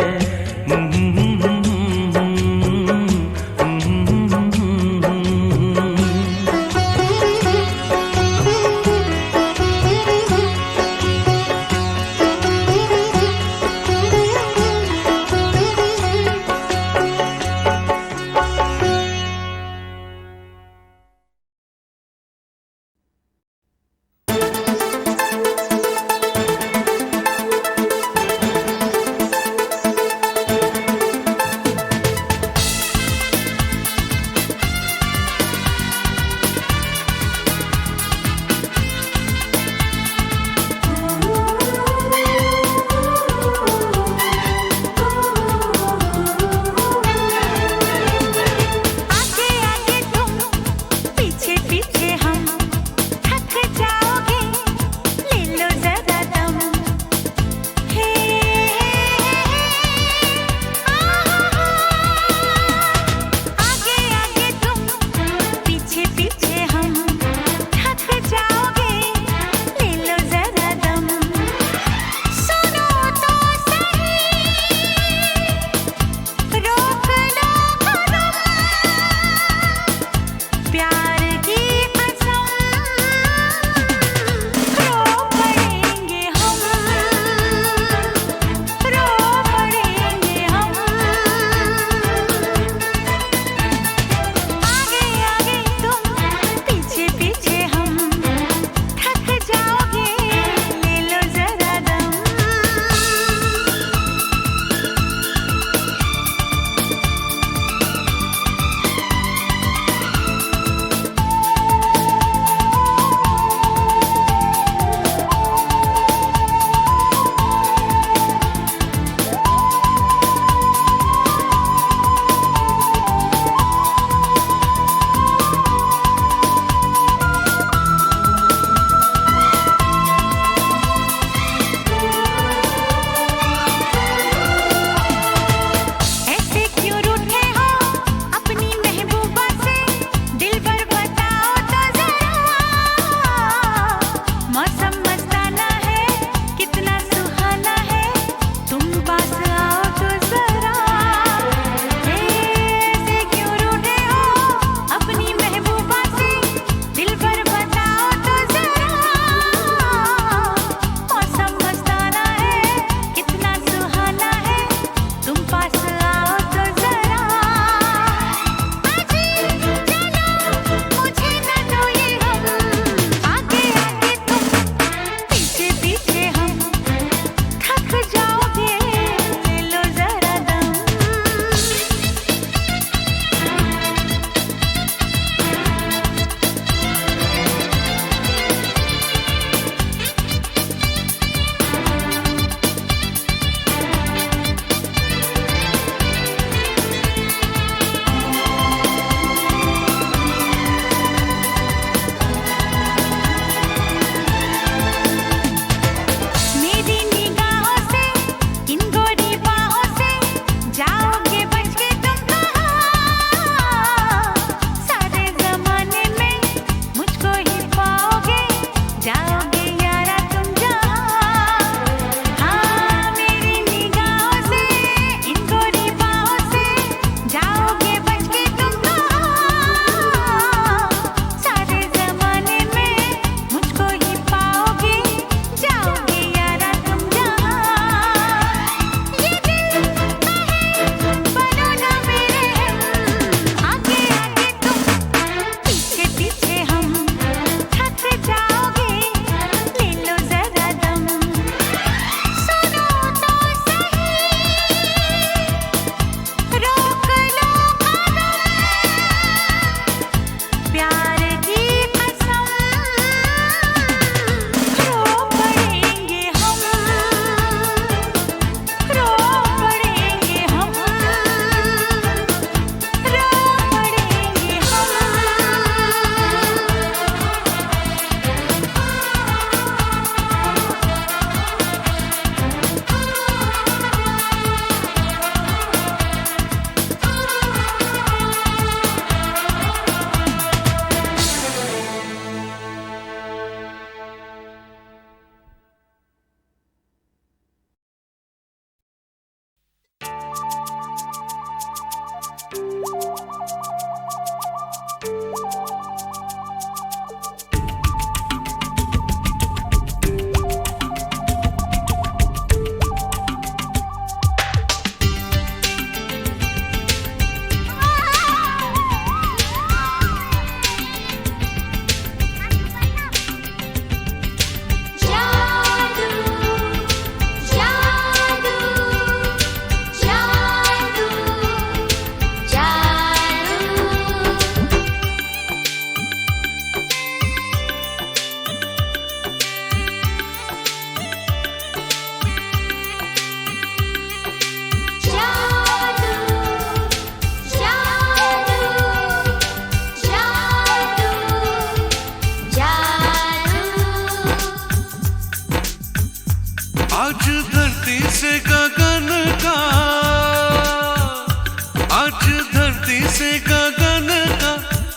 से गगन का,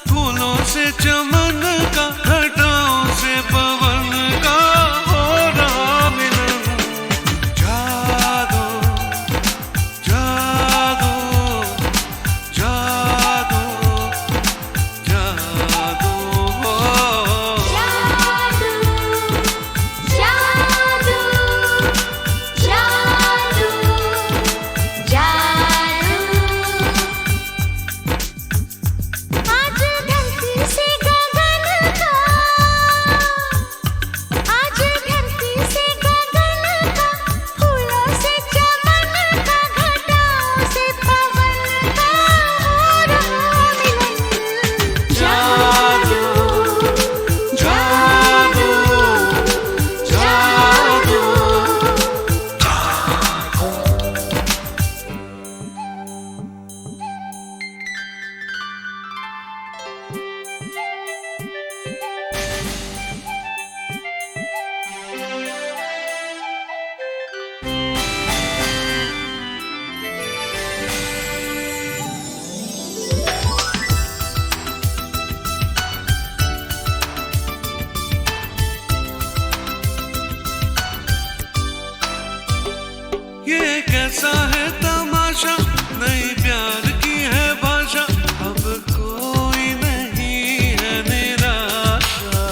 फूलों से चमन का, घटाओं से पवन का हो रहा मिलन। जादू जादू जादू जादू हो। ये कैसा है तमाशा, नई प्यार की है भाषा, अब कोई नहीं है निराशा।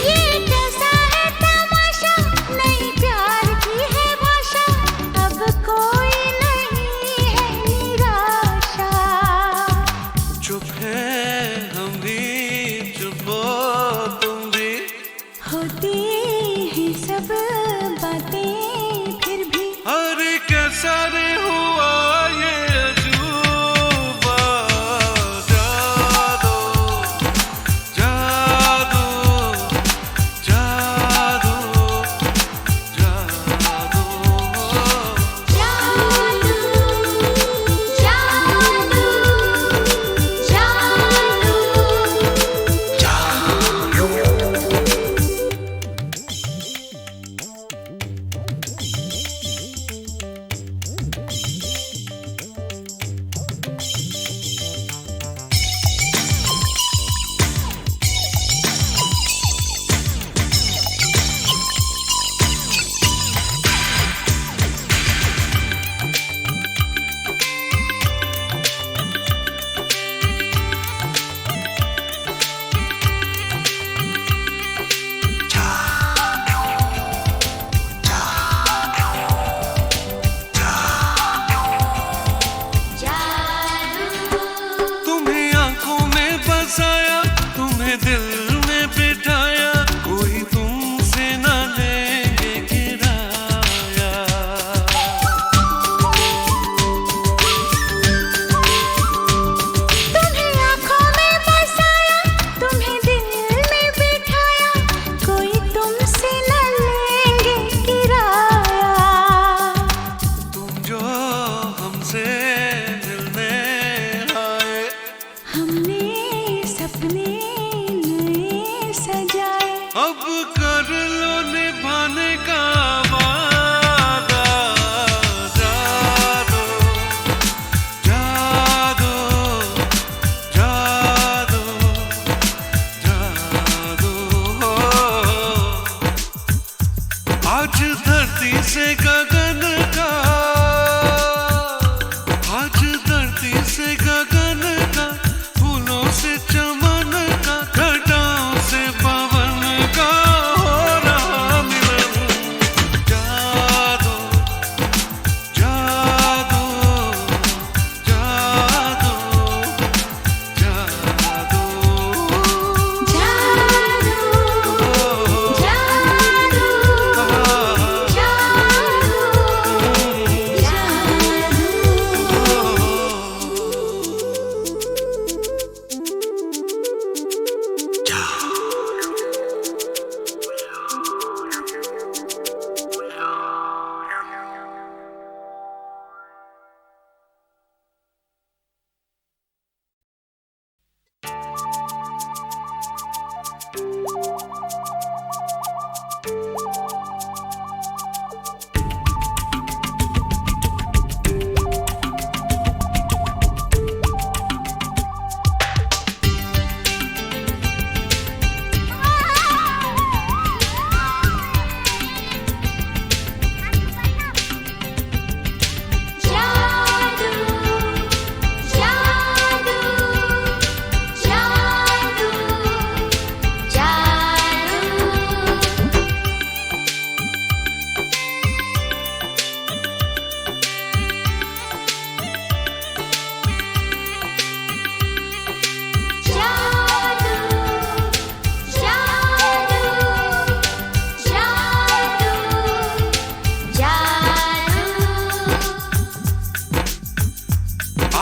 ये कैसा है तमाशा, नई प्यार की है भाषा, अब कोई नहीं है निराशा। चुप है हम भी, चुप हो तुम भी, होती हैं सब बातें फिर भी। अरे कैसा रे हुआ ये अजूबा। जादू जादू जादू जादू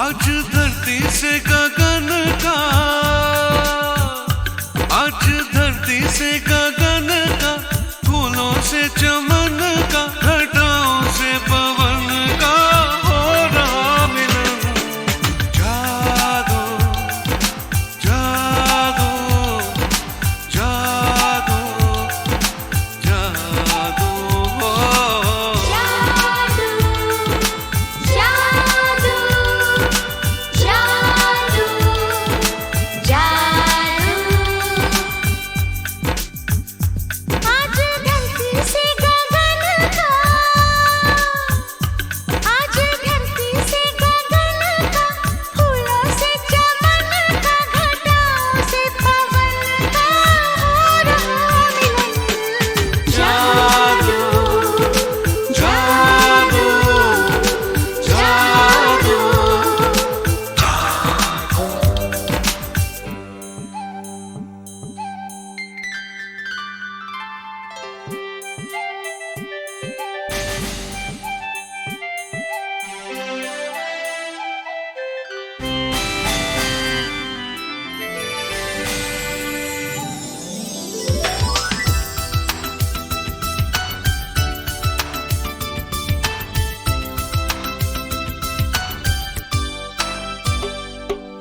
आज धरती से गगन का, आज धरती से गगन का, फूलों से चमन का, घटाओं से पवन का हो रहा मिलन। जादू जादू जादू जादू हो।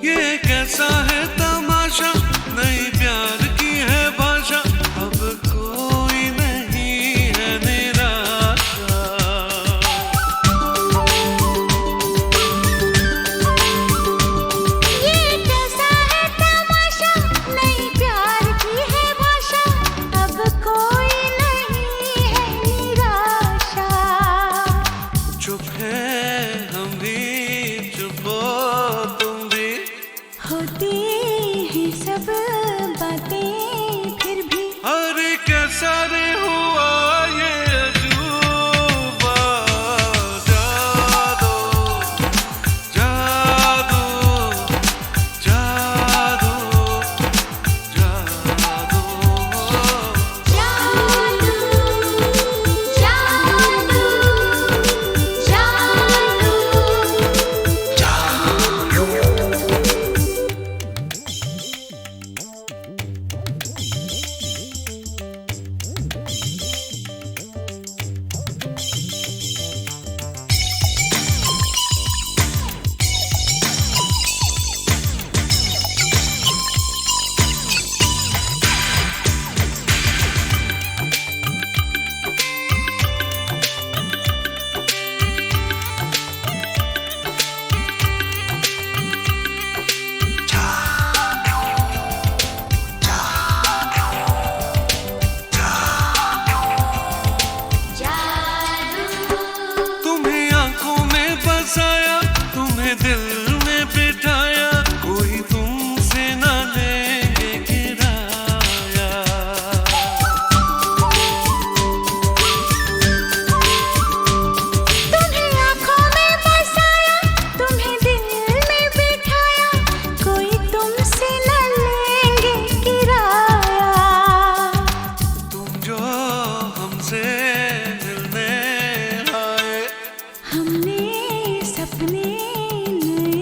ये कैसा है तमाशा, नई प्यार की है भाषा, अब कोई नहीं है निराशा। ये कैसा है तमाशा, नई प्यार की है भाषा, अब कोई नहीं है निराशा। चुप है हम भी, चुप हो तुम भी, होती हैं सब बातें फिर भी। अरे कैसा रे हुआ ये अजूबा। जादू जादू जादू जादू तुम्हें आंखों में बसाया, तुम्हें दिल में बिठाया, कोई तुमसे न लेंगे किराया। तुम्हें आँखों में बसाया, तुम्हें दिल में बिठाया, कोई तुमसे न लेंगे किराया। तुम जो हमसे मिलने आए, हमने सपने नए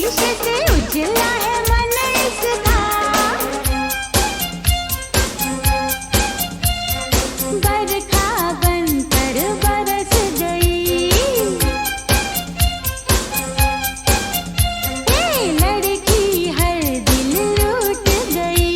शीशे से उजला है मन इसका, बरखा बनकर बरस गई, ये लड़की हर दिल लूट गई।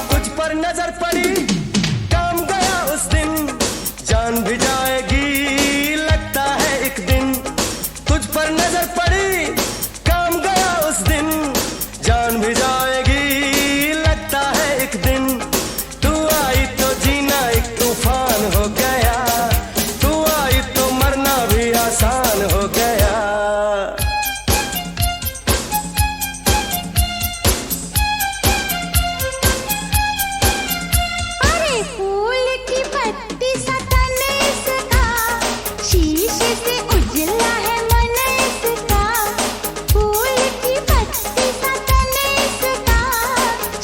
तुझ पर नजर पड़ी काम गया उस दिन, जान भी जाएगी लगता है एक दिन। तुझ पर नजर पड़ी काम गया उस दिन, जान भी जाएगी लगता है एक दिन। तू आई तो जीना एक तूफान हो गया, तू आई तो मरना भी आसान हो गया। अरे फूल की पत्ती सा तन इसका, शीशे से उजला है मन इसका, फूल की पत्ती सा तन इसका,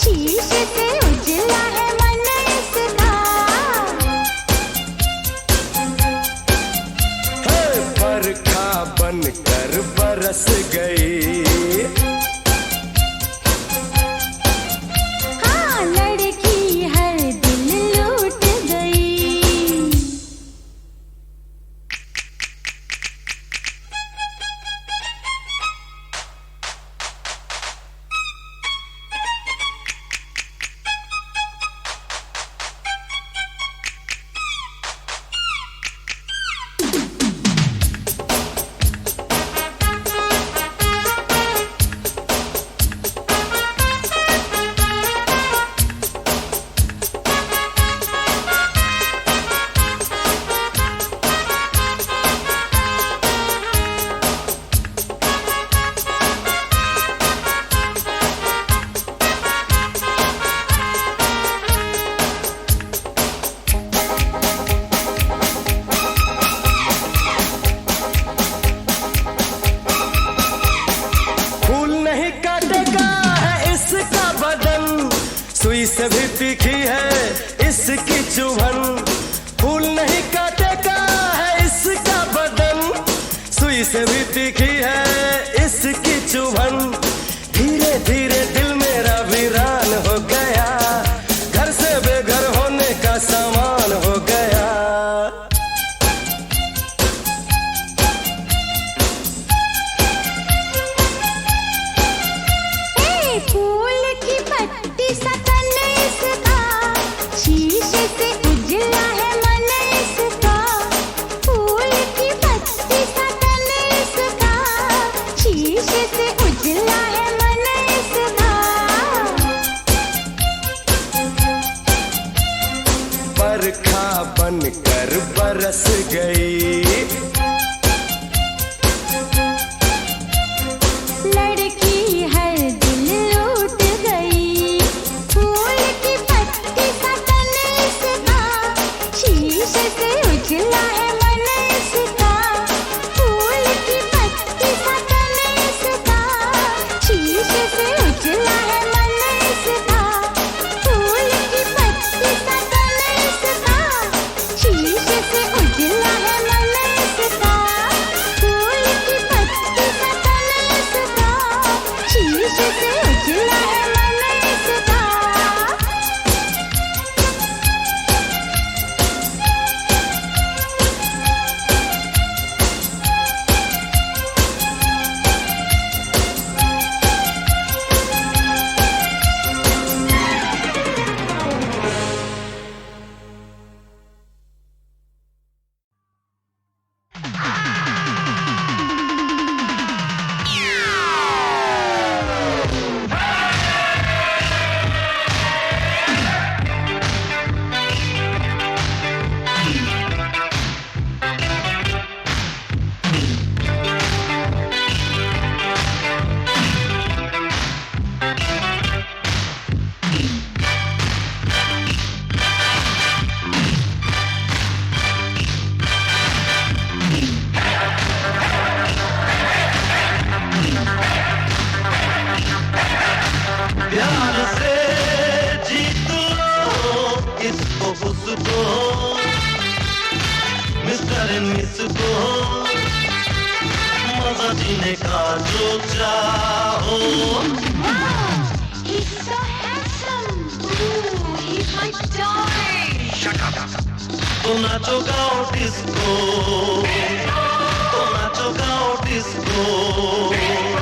शीशे से उजला है मन इसका। हे बरखा बनकर बरस गई, हाँ लड़की हर दिल लूट गई। फूल नहीं काटेगा है इसका बदन, सुई से भी तीखी है इसकी चुभन। फूल नहीं काटेगा है इसका बदन, सुई से भी तीखी है इसकी चुभन। धीरे धीरे दिल मेरा वीरान हो गया, घर से बेघर होने का सामान हो गया। ए फूल की पत्ती सा तन इसका, शीशे से उजला है मन इसका, फूल की पत्ती सा तन इसका, शीशे से उजला है मन इसका। बरखा बनकर बरस गई, लड़की हर दिल लूट गई, फूल की पत्ती सा तन इसका, शीशे से उजला है मन इसका, फूल की पत्ती सा तन इसका, शीशे से उजला है मन इसका, फूल की पत्ती सा तन इसका, शीशे से उजला है मन इसका, फूल की पत्ती सा तन इसका, शीशे से उजला है मन इसका। करे मिस को मजा जीने का जो चाहो He's so handsome. Ooh, he's my darling. Shut up. तो नाचो गाओ डिस्को तो नाचो गाओ डिस्को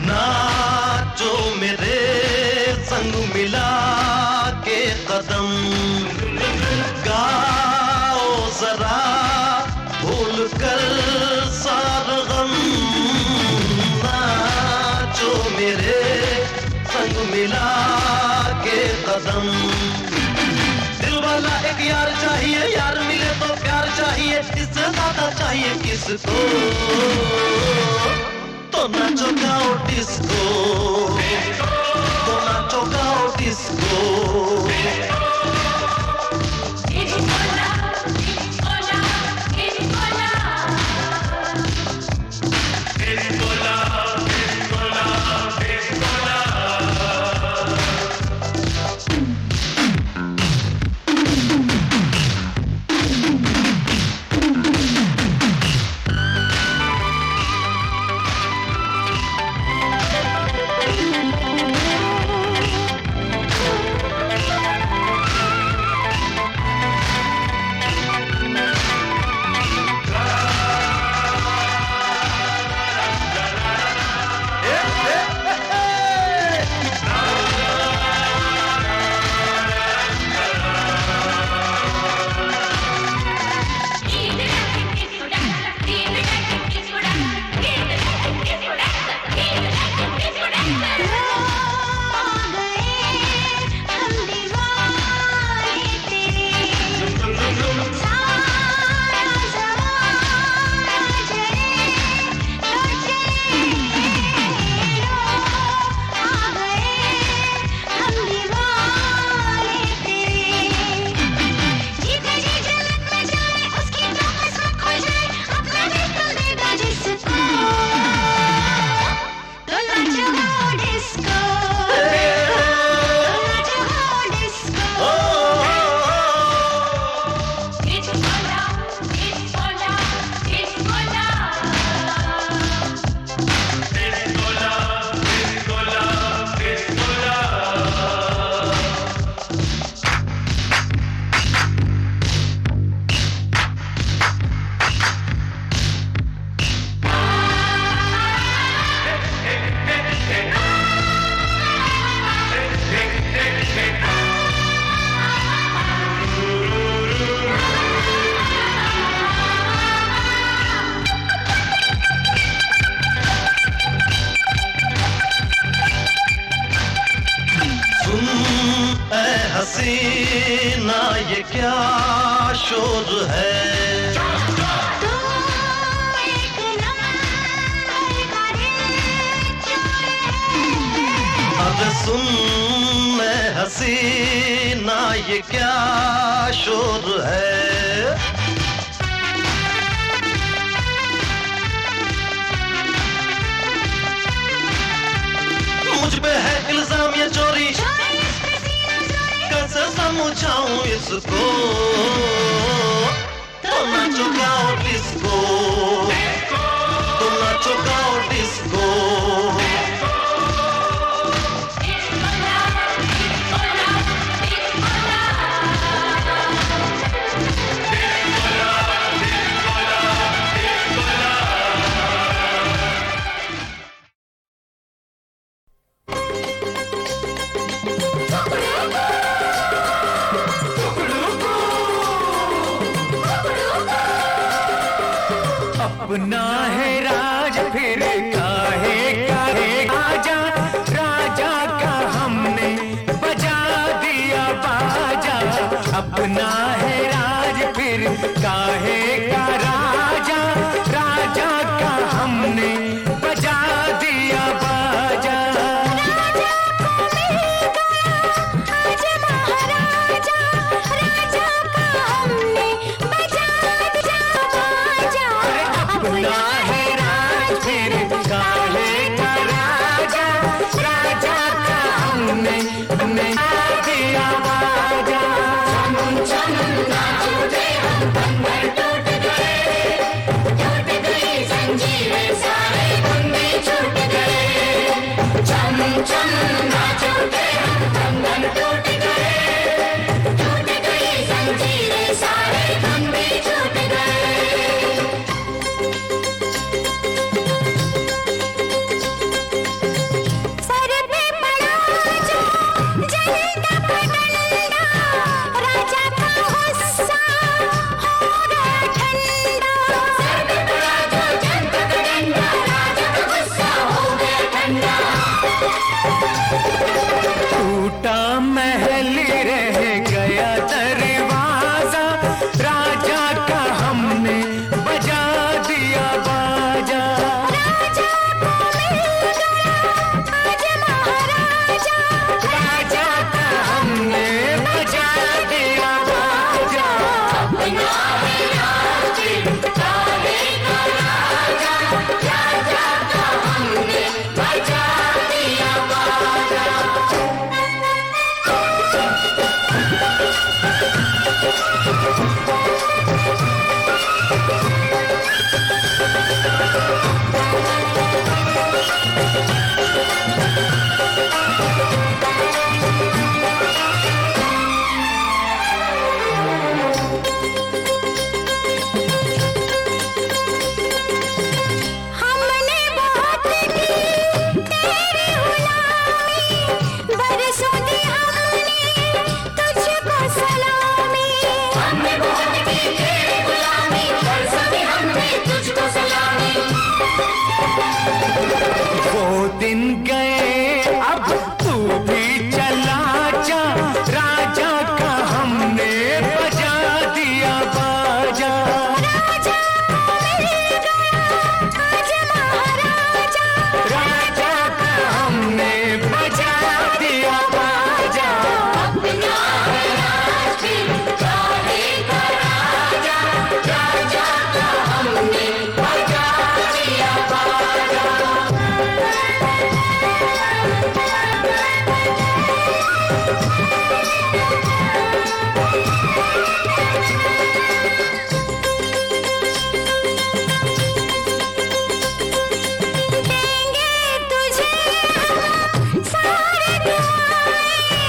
नाचो मेरे संग मिला के कदम गाओ जरा भूल कर सारा गम नाचो मेरे संग मिला के कदम दिल वाला एक यार चाहिए यार मिले तो प्यार चाहिए इससे ज्यादा चाहिए किसको तो नाचो गाओ डिस्को तो नाचो गाओ डिस्को हसीना ये क्या शोर है अब सुन मैं हसीना ये क्या शोर है मुझ पे है इल्जाम ये चोरी कैसे समझाऊं इसको तो नाचो गाओ डिस्को तो नाचो गाओ डिस्को अपना है राज फिर काहे काहे आजा, राजा का हमने बजा दिया बाजा। अपना है राज फिर काहे का राजा, राजा का हमने बजा दिया बाजा। अपना है राज फिर काहे का राजा, राजा का हमने बजा दिया बाजा। चम चम नाचो रे हम बंधन टूट गई जंजीरें सारे बंधे छूट गए। चम चम नाचो रे हम बंधन टूट गई जंजीरें सारे बंधे छूट गए। सर पे पड़ा जो जलता पटंगा, राजा का गुस्सा हो गया ठंडा। सर पे पड़ा जो जलता पटंगा, राजा का गुस्सा हो गया ठंडा। टूटा महल रह गया दरवाजा, राजा का हमने बजा दिया बाजा। राजा को मिल गया आज महाराजा, राजा का हमने बजा दिया बाजा। अपना है राज काहे का राजा, राजा का हमने बजा दिया बाजा। हमने बहुत की तेरी गुलामी, बरसों दी हमने तुझको सलामी। हमने बहुत की तेरी गुलामी, बरसों दी हमने तुझको सलामी। वो दिन गए अब तू भी चला जा, राजा का हमने बजा दिया बाजा। राजा को मिल गया आज महाराजा, राजा का हमने बजा दिया बाजा। अपना है राज फिर काहे का राजा, राजा का हमने बजा दिया बाजा। देंगे तुझे हम सारे दुआएं,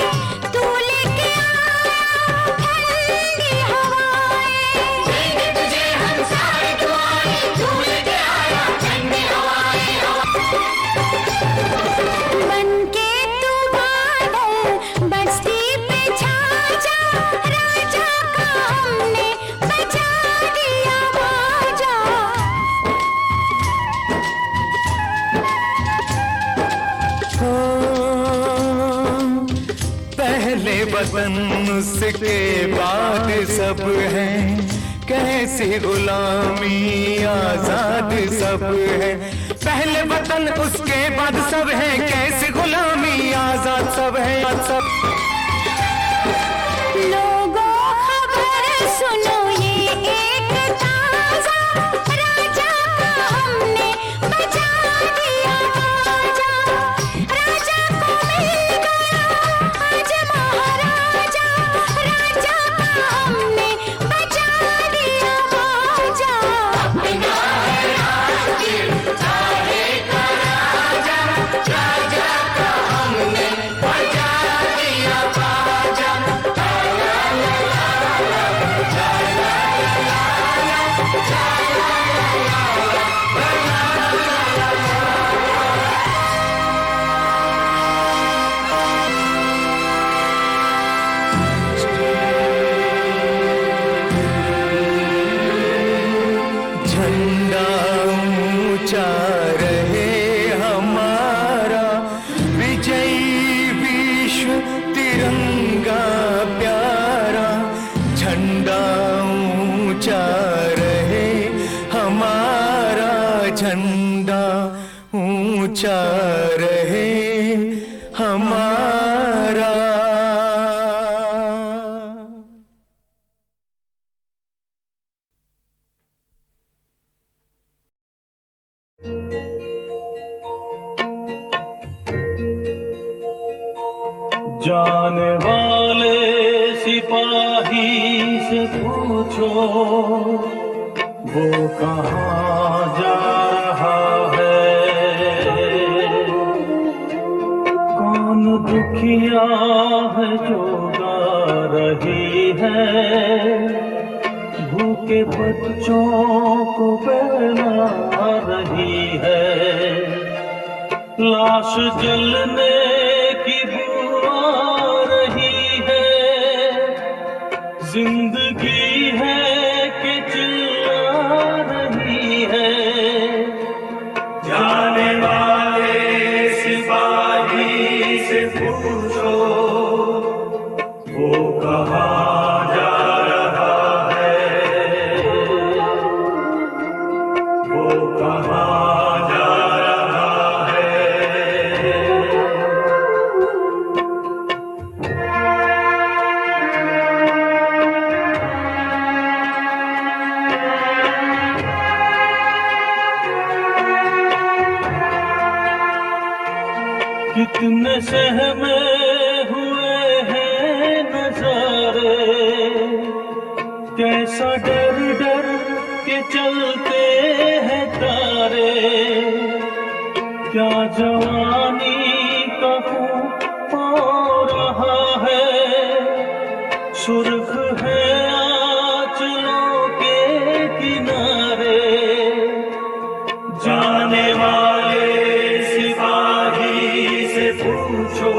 तू लेके आया ठंडी हवाएं। देंगे तुझे हम सारे दुआएं, तू लेके आया ठंडी हवाएं। बनके तू बादल बस्ती पे छा जा, राजा का हमने बजा दिया बाजा। पहले वतन उसके बाद सब है, कैसी गुलामी आजाद सब है। पहले वतन उसके बाद सब है, कैसी गुलामी आजाद सब है। सब लोगों खबर सुनो ये एक ताजा, राजा का हमने बजा दिया बाजा। राजा को मिल गया आज महाराजा, राजा का हमने बजा दिया बाजा। अपना है राज काहे का राजा, राजा का हमने बजा दिया बाजा। ला ला ला ला ला ला। ऊंचा रहे हमारा। जाने वाले सिपाही से पूछो वो कहाँ जा रहा है। कौन दुखिया है जो गा रही है, भूखे बच्चों को बहला रही है। लाश जलने की जिंदगी है कि चिल्ला रही है। जाने वाले सिपाही से पूछो वो कहाँ जा रहा है, वो कहाँ जा रहा है। कितने सहमे हुए हैं नजारे, कैसा डर डर के चलते हैं तारे। क्या जवानी का खून हो रहा है, सुर्ख है आंचलों के किनारे। जाने वाले सिपाही से पूछो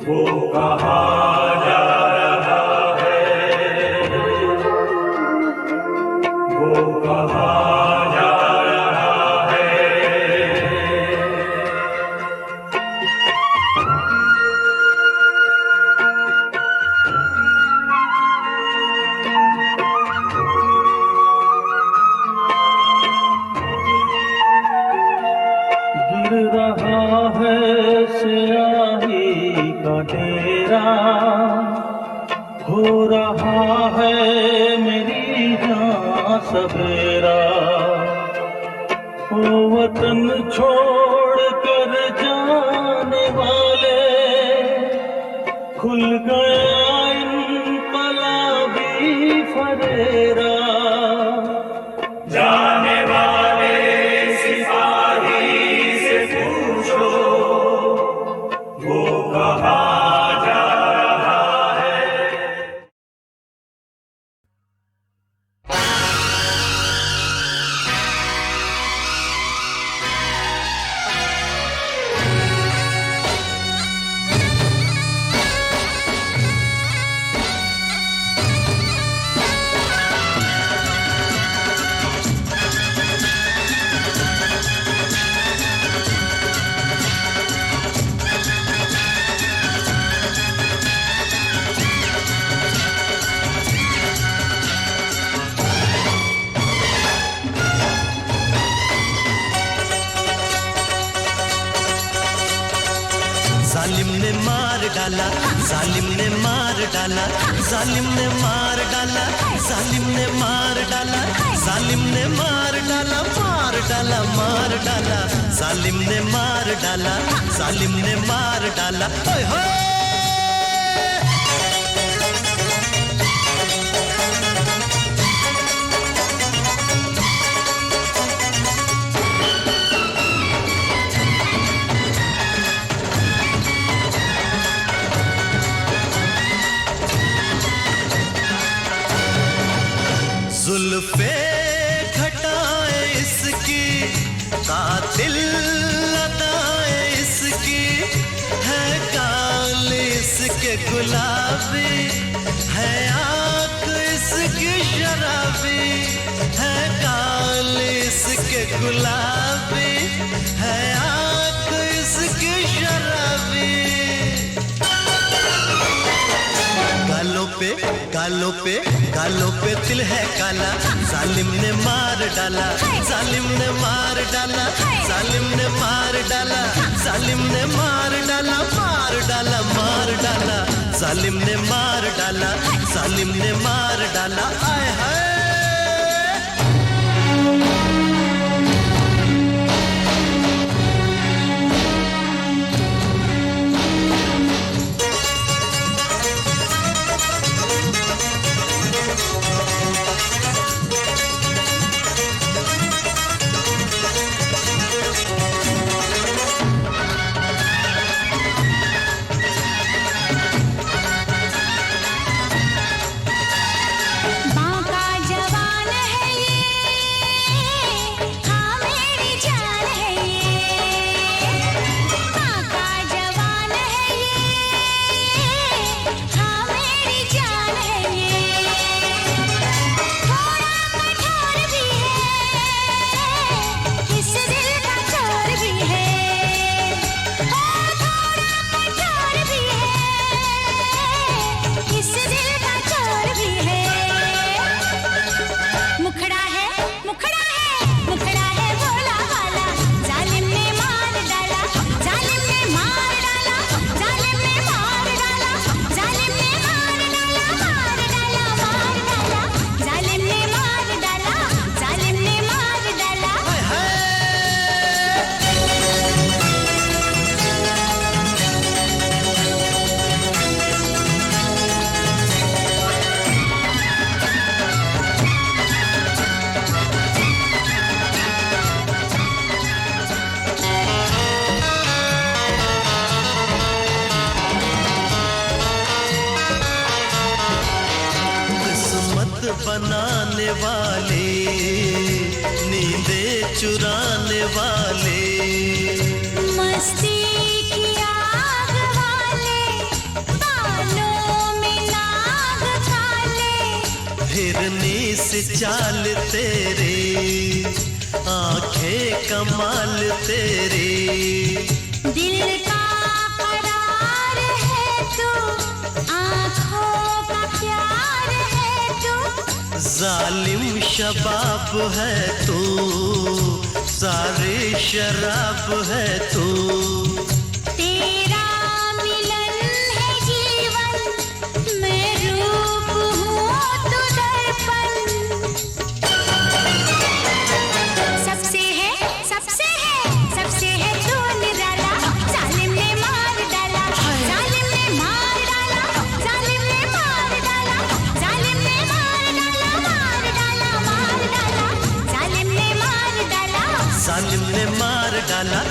वो कहाँ जा रहा है, वो कहाँ जा रहा है। गिर रहा है स्याही का डेरा, हो रहा है मेरी जान सवेरा। ओ वतन छोड़ कर जाने वाले, खुल गया इनकलाबी फरेरा। जाने वाले सिपाही से पूछो वो कहाँ जा रहा है। जालिम ने मार डाला, जालिम ने मार डाला, जालिम ने मार डाला, जालिम ने मार डाला, जालिम ने मार डाला, मार डाला, मार डाला, जालिम ने मार डाला, जालिम ने मार डाला। ओए होए जुल्फे घटाए इसकी, कातिल अदाए इसकी, है गाल इसके गुलाबी, है आँख इसकी शराबी, है गाल इसके गुलाबी, है आँख इसकी शराबी। गालों पे गालों पे तिल है काला, जालिम ने मार डाला, जालिम ने मार डाला, जालिम ने मार डाला, जालिम ने मार डाला, मार डाला, मार डाला, जालिम ने मार डाला, जालिम ने मार डाला, आय हाय। बनाने वाले, नींदे चुराने वाले, मस्ती की आग वाले, बालों में नाग काले, हिरनी से चाल तेरे, आंखें कमाल तेरे, दिल का करार है तू, आँखों का प्यार है तू, जालिम शबाब है तू, सारे शराब है तू, तेरा मिलन है जीवन, मैं रूप हूँ तू दर्पण, सबसे है तू निराला, जालिम ने मार डाला, जालिम ने मार डाला, जालिम ने मार डाला, जालिम ने मार डाला, मार डाला, मार डाला, जालिम ने मार डाला, जालिम ने मार डाला,